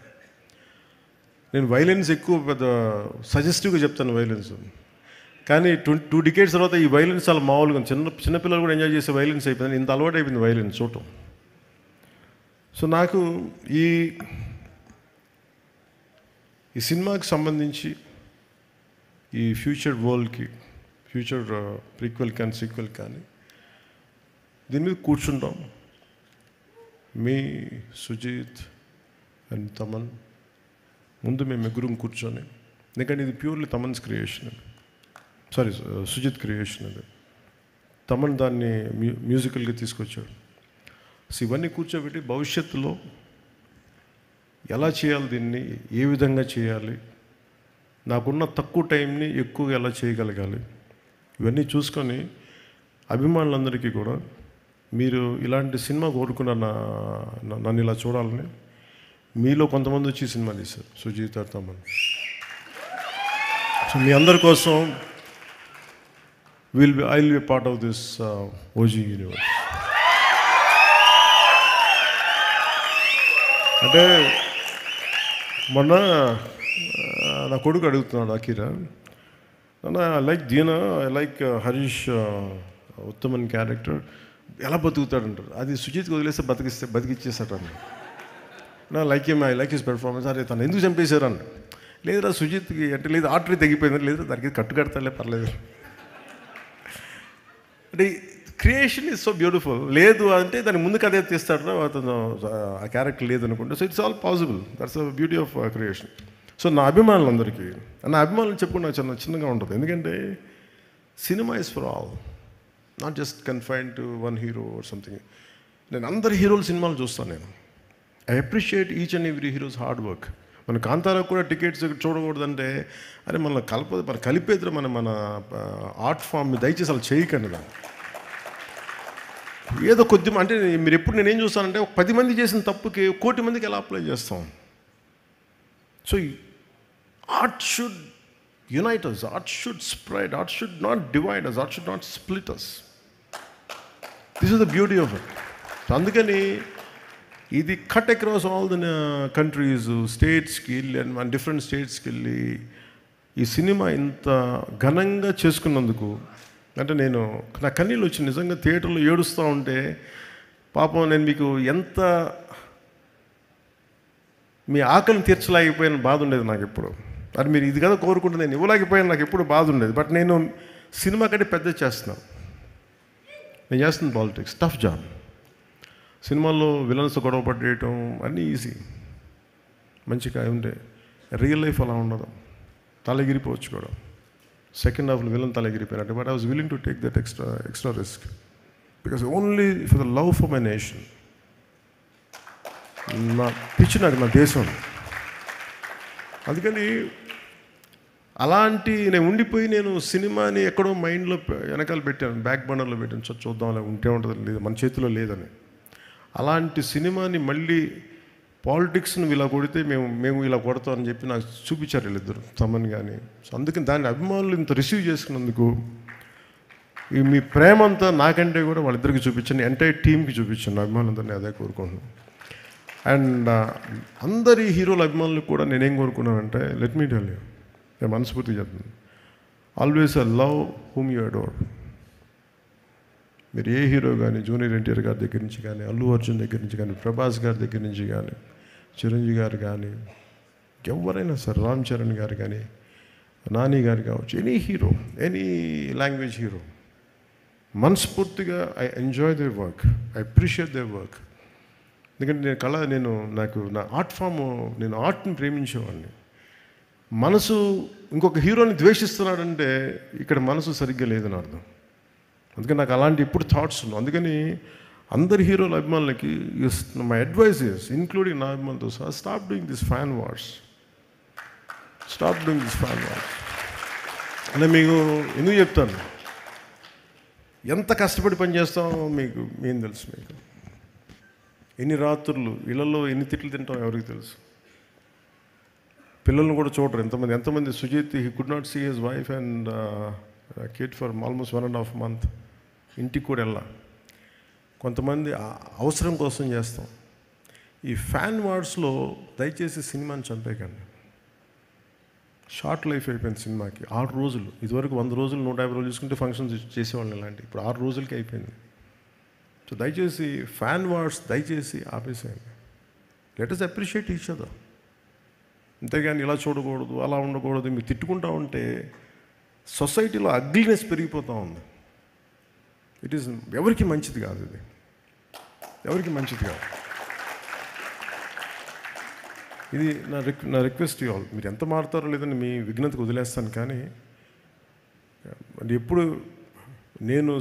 నేను వైలెన్స్ ఎక్కువ పెద్ద సజెస్టివ్గా చెప్తాను వైలెన్స్, కానీ 2 డికేడ్స్ తర్వాత ఈ వైలెన్స్ చాలా మామూలుగా చిన్నపిల్లలు కూడా ఎంజాయ్ చేసే వైలెన్స్ అయిపోయింది. ఇంత అలవాటు అయిపోయింది వైలెన్స్ చూడటం. సో నాకు ఈ సినిమాకి సంబంధించి ఈ ఫ్యూచర్ వరల్డ్కి, ఫ్యూచర్ ప్రీక్వెల్ కానీ సీక్వెల్ కానీ దీని మీద కూర్చుంటాం. మీ సుజిత్ అండ్ తమన్ ముందు మేము ముగ్గురం కూర్చొని, ఎందుకంటే ఇది purely Thaman's creation, sorry Sujith creation. అది తమన్ దాన్ని మ్యూజికల్గా తీసుకొచ్చాడు. సో ఇవన్నీ కూర్చోబెట్టి భవిష్యత్తులో ఎలా చేయాలి, దీన్ని ఏ విధంగా చేయాలి, నాకున్న తక్కువ టైంని ఎక్కువగా ఎలా చేయగలగాలి, ఇవన్నీ చూసుకొని అభిమానులందరికీ కూడా మీరు ఇలాంటి సినిమా కోరుకున్న నన్ను ఇలా చూడాలని, మీలో కొంతమంది వచ్చి సినిమా తీశారు సుజిత్ తమన్. సో మీ అందరి కోసం I'll be a part of this OG universe. అంటే మొన్న నా కొడుకు అడుగుతున్నాడు Akira, I like Deena, I like Harish Uthaman character, ఎలా బతుకుతాడంటారు. అది సుజిత్కి వదిలేస్తే బతికిచ్చేస్తాడు. నా like I like his performance. అరే తను ఎందుకు చంపేశారని. లేదురా సుజిత్కి అంటే లేదు ఆర్టరీ తగ్గిపోయింది, లేదు దానికి కట్టు కడతాలే పర్లేదు అంటే. Creation is so beautiful. లేదు అంటే దాని ముందుకు అదే తీస్తాడు అతను, ఆ క్యారెక్టర్ లేదనుకుంటే. So it's all possible. That's the beauty of creation. So నా అభిమానులందరికీ, నా అభిమానులు చెప్పుకుని నాకు చిన్నగా ఉంటుంది. ఎందుకంటే cinema is for all, not just confined to one hero or something. నేను అందరి హీరోల సినిమాలు చూస్తాను. నేను I appreciate each and every heroes hard work. మన కాంతారాకు కూడా టికెట్స్ చూడకూడదంటే, అరే మన కలిపేద్దరు మన ఆర్ట్ ఫామ్ని దయచేసి అలా చేయకండి. దాన్ని ఏదో కొద్ది అంటే మీరు ఎప్పుడు నేనేం చూస్తానంటే, 10 మంది చేసిన తప్పుకి 1 కోటి మందికి ఎలా అప్లై చేస్తాం. So art should unite us, art should spread, art should not divide us, art should not split us. This is the beauty of it. అందుకని ఇది cut across all the countries, స్టేట్స్కి వెళ్ళి అండ్ డిఫరెంట్ స్టేట్స్కి వెళ్ళి ఈ cinema ఇంత ఘనంగా చేసుకున్నందుకు అంటే నేను నా కన్నీళ్ళు వచ్చి నిజంగా థియేటర్లో ఏడుస్తూ ఉంటే, పాపం నేను మీకు ఎంత మీ ఆకలిని తీర్చలేకపోయిన బాధ ఉండేది నాకు ఎప్పుడు. అది మీరు ఇది కదా కోరుకుంటే నేను ఇవ్వలేకపోయాను, నాకు ఎప్పుడు బాధ ఉండేది. బట్ నేను సినిమా కంటే పెద్ద చేస్తున్నాను. నేను చేస్తున్నాను పాలిటిక్స్, టఫ్ జాబ్. సినిమాల్లో విలన్స్ గొడవ పట్టేయటం అన్నీ ఈజీ, మంచిగా ఉండే. రియల్ లైఫ్ అలా ఉండదు, తలగిరిపోవచ్చు కూడా. సెకండ్ హాఫ్లో విలన్ తలగిరిపోయినట్టు. But I was willing to take that extra risk because only for the love for my nation. నా పిచ్చి నాకు నా దేశం. అందుకని అలాంటి నేను ఉండిపోయి నేను సినిమాని ఎక్కడో మైండ్లో వెనకాల పెట్టాను, బ్యాక్ బర్నర్లో పెట్టాను, చూద్దాం అలా ఉంటే ఉంటుంది, లేదు మన చేతిలో లేదని. అలాంటి సినిమాని మళ్ళీ పాలిటిక్స్ని ఇలా కొడితే మేము ఇలా కొడతామని చెప్పి నాకు చూపించారు వీళ్ళిద్దరు, తమన్ కానీ. సో అందుకని దాన్ని అభిమానులు ఇంత రిసీవ్ చేసుకున్నందుకు ఈ మీ ప్రేమ అంతా నాకంటే కూడా వాళ్ళిద్దరికి చూపించండి, ఎంటైర్ టీంకి చూపించండి, అభిమానులందరినీ అదే కోరుకుంటున్నాను. అండ్ అందరి హీరోల అభిమానులకు కూడా నేనేం కోరుకున్నానంటే, లెట్ మీ టెల్ యూ, నేను మనస్ఫూర్తిగా చెప్తున్నాను, always love whom you adore. మీరు ఏ హీరో కానీ, జూనియర్ ఎన్టీఆర్ గారి దగ్గర నుంచి కానీ, అల్లు అర్జున్ దగ్గర నుంచి కానీ, ప్రభాస్ గారి దగ్గర నుంచి కానీ, చిరంజీవి గారు కానీ, ఎవరైనా సరే, రామ్ చరణ్ గారు కానీ, నాని గారు కావచ్చు, any hero, any language hero, మనస్ఫూర్తిగా I enjoy their work, I appreciate their work. ఎందుకంటే నాకు నా ఆర్ట్ ఫామ్, నేను ఆర్ట్ని ప్రేమించేవాడిని. మనసు ఇంకొక హీరోని ద్వేషిస్తున్నాడంటే ఇక్కడ మనసు సరిగ్గా లేదని అర్థం. అందుకని నాకు అలాంటి ఇప్పుడు థాట్స్ ఉన్నాయి. అందుకని అందరి హీరోల అభిమానులకి మై అడ్వైస్ ఇస్, ఇంక్లూడింగ్ నా అభిమానులతో సహా, stop doing this fan wars, stop doing this fan wars. అంటే మీకు ఎందుకు చెప్తాను, ఎంత కష్టపడి పని చేస్తామో మీకు ఏం తెలుసు, మీకు ఎన్ని రాత్రులు ఇళ్లలో ఎన్ని తిట్లు తింటాం ఎవరికి తెలుసు. పిల్లలను కూడా చూడరు ఎంతమంది Sujith, he could not see his wife and kid for almost 1.5 months, ఇంటికి కూడా వెళ్ళా. కొంతమంది అవసరం కోసం చేస్తాం. ఈ ఫ్యాన్ వార్స్లో దయచేసి సినిమాని చంపేయకండి. షార్ట్ లైఫ్ అయిపోయింది సినిమాకి. 6 రోజులు, ఇదివరకు 100 రోజులు 150 రోజులు చూసుకుంటే ఫంక్షన్స్ చేసేవాళ్ళని, ఇలాంటి ఇప్పుడు 6 రోజులకి అయిపోయింది. సో దయచేసి ఫ్యాన్ వార్స్ దయచేసి ఆపేసేయండి. Let us appreciate each other. అంతేగాని ఇలా చూడకూడదు, అలా ఉండకూడదు, మీరు తిట్టుకుంటా ఉంటే సొసైటీలో అగ్లీనెస్ పెరిగిపోతూ ఉంది. ఇట్ ఈస్ ఎవరికి మంచిది కాదు, ఇది ఎవరికి మంచిది కాదు. ఇది నా రిక్వెస్ట్ ఆల్. మీరు ఎంత మారుతారో లేదని మీ విఘ్నతకు వదిలేస్తాను, కానీ ఎప్పుడు నేను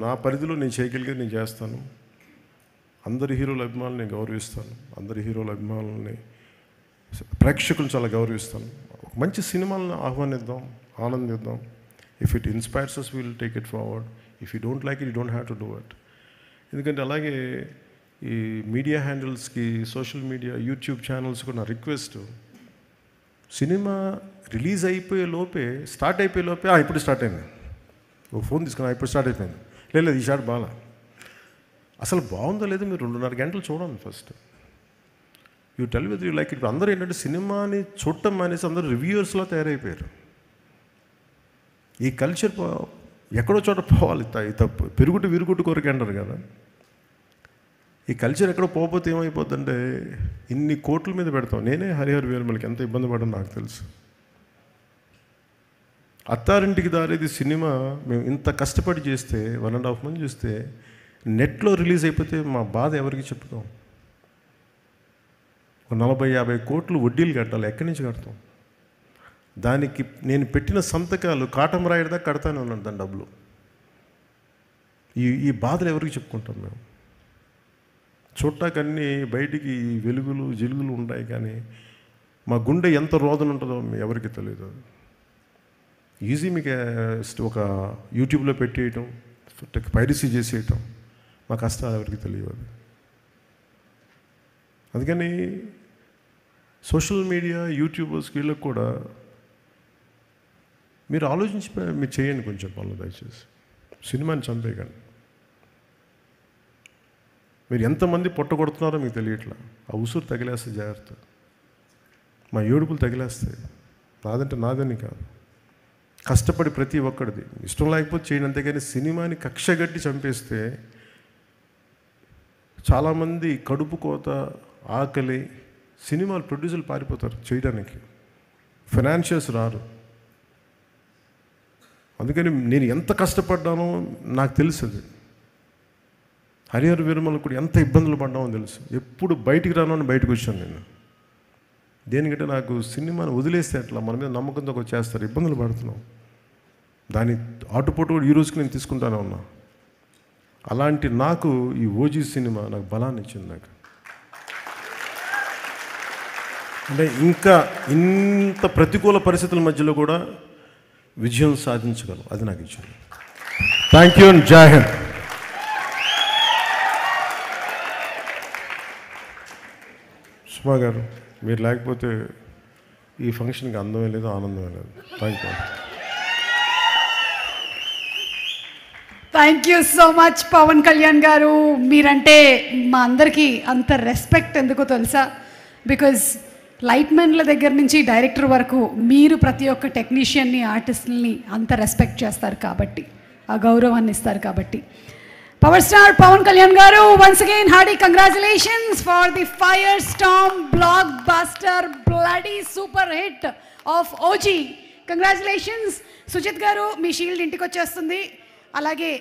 నా పరిధిలో నేను చేయగలిగేది నేను చేస్తాను. అందరి హీరోల అభిమానులు నేను గౌరవిస్తాను, అందరి హీరోల అభిమానులని, ప్రేక్షకులను చాలా గౌరవిస్తాను. ఒక మంచి సినిమాలను ఆహ్వానిద్దాం, ఆనందిద్దాం. If it inspires us, will take it forward. If you don't like it, you don't have to do it. ఎందుకంటే అలాగే ఈ మీడియా హ్యాండిల్స్కి, సోషల్ మీడియా, యూట్యూబ్ ఛానల్స్ కూడా నా రిక్వెస్ట్, సినిమా రిలీజ్ అయిపోయే లోపే, స్టార్ట్ అయిపోయే లోపే, ఇప్పుడు స్టార్ట్ అయింది, ఓ ఫోన్ తీసుకున్నా, ఇప్పుడు స్టార్ట్ అయిపోయింది, లేదు ఈ షాట్ బాగా, అసలు బాగుందో లేదో మీరు 2.5 గంటలు చూడండి first. You tell with you like it. అందరూ ఏంటంటే సినిమాని చూడటం మానేసి అందరూ రివ్యూయర్స్లో తయారైపోయారు. ఈ కల్చర్ ఎక్కడో చోట పోవాలి, తప్పు పెరుగుటు విరుగుటు కొరకు అంటారు కదా. ఈ కల్చర్ ఎక్కడో పోతే ఏమైపోతుందంటే, ఇన్ని కోట్ల మీద పెడతాం. నేనే హరిహర వీరమలకి ఎంత ఇబ్బంది పడ్డాను నాకు తెలుసు. అత్తారింటికి దారేది సినిమా మేము ఇంత కష్టపడి చేస్తే, 1.5 months చూస్తే, నెట్లో రిలీజ్ అయిపోతే మా బాధ ఎవరికి చెప్పుతాం? 40-50 కోట్లు వడ్డీలు కట్టాలి, ఎక్కడి నుంచి కడతాం? దానికి నేను పెట్టిన సంతకాలు కాటం రాయడదా కడతానే ఉన్నాను దాని డబ్బులు. ఈ బాధలు ఎవరికి చెప్పుకుంటాం మేము? చూడటాకన్నీ బయటికి వెలుగులు జిలుగులు ఉంటాయి, కానీ మా గుండె ఎంత రోదన ఉంటుందో ఎవరికి తెలియదు. ఈజీ మీకు ఒక యూట్యూబ్లో పెట్టేయటం, పైరసీ చేసేయటం, మా కష్టాలు ఎవరికి తెలియదు. అందుకని సోషల్ మీడియా, యూట్యూబర్స్ వీళ్ళకి కూడా మీరు ఆలోచించి మీరు చేయండి కొంచెం పనులు దయచేసి. సినిమాని చంపేయకండి. మీరు ఎంతమంది పొట్టగొడుతున్నారో మీకు తెలియట్లా. ఆ ఉసురు తగిలేస్తే జాగ్రత్త, మా ఏడుపులు తగిలేస్తాయి. నాదంటే నాదని కాదు, కష్టపడి ప్రతి ఒక్కడిది ఇష్టం లేకపోతే చేయండి, అంతేగాని సినిమాని కక్షగట్టి చంపేస్తే చాలామంది కడుపు కోత, ఆకలి, సినిమాలు ప్రొడ్యూసర్లు పారిపోతారు చేయడానికి, ఫైనాన్షియల్స్ రారు. అందుకని నేను ఎంత కష్టపడ్డానో నాకు తెలుసు. హరిహర వీరమల కూడా ఎంత ఇబ్బందులు పడ్డామో తెలుసు. ఎప్పుడు బయటికి రాను బయటకు వచ్చాను నేను. దేనికంటే నాకు సినిమాని వదిలేస్తే అట్లా మన మీద నమ్మకంతో చేస్తారు, ఇబ్బందులు పడుతున్నాం. దాని ఆటుపోటు కూడా ఈ రోజుకి నేను తీసుకుంటానే ఉన్నా. అలాంటి నాకు ఈ ఓజీ సినిమా నాకు బలాన్ని ఇచ్చింది. నాకు అంటే ఇంకా ఇంత ప్రతికూల పరిస్థితుల మధ్యలో కూడా విజయం సాధించగలం, అది నాకు ఇచ్చింది. థ్యాంక్ యూ అండ్ జై హింద్. సుమా గారు, మీరు లేకపోతే ఈ ఫంక్షన్కి అందమే లేదు, ఆనందమే లేదు. Thank you. Thank you so much Pawan Kalyan గారు. మీరంటే మా అందరికీ అంత రెస్పెక్ట్ ఎందుకో తెలుసా? బికాజ్ లైట్మెన్ల దగ్గర నుంచి డైరెక్టర్ వరకు మీరు ప్రతి ఒక్క టెక్నీషియన్ని, ఆర్టిస్ట్ని అంత రెస్పెక్ట్ చేస్తారు కాబట్టి, ఆ గౌరవాన్ని ఇస్తారు కాబట్టి. పవర్ స్టార్ పవన్ కళ్యాణ్ గారు, once again hearty congratulations for the firestorm blockbuster bloody super hit of OG. Congratulations. Sujith గారు, మీ షీల్డ్ ఇంటికి వచ్చేస్తుంది. అలాగే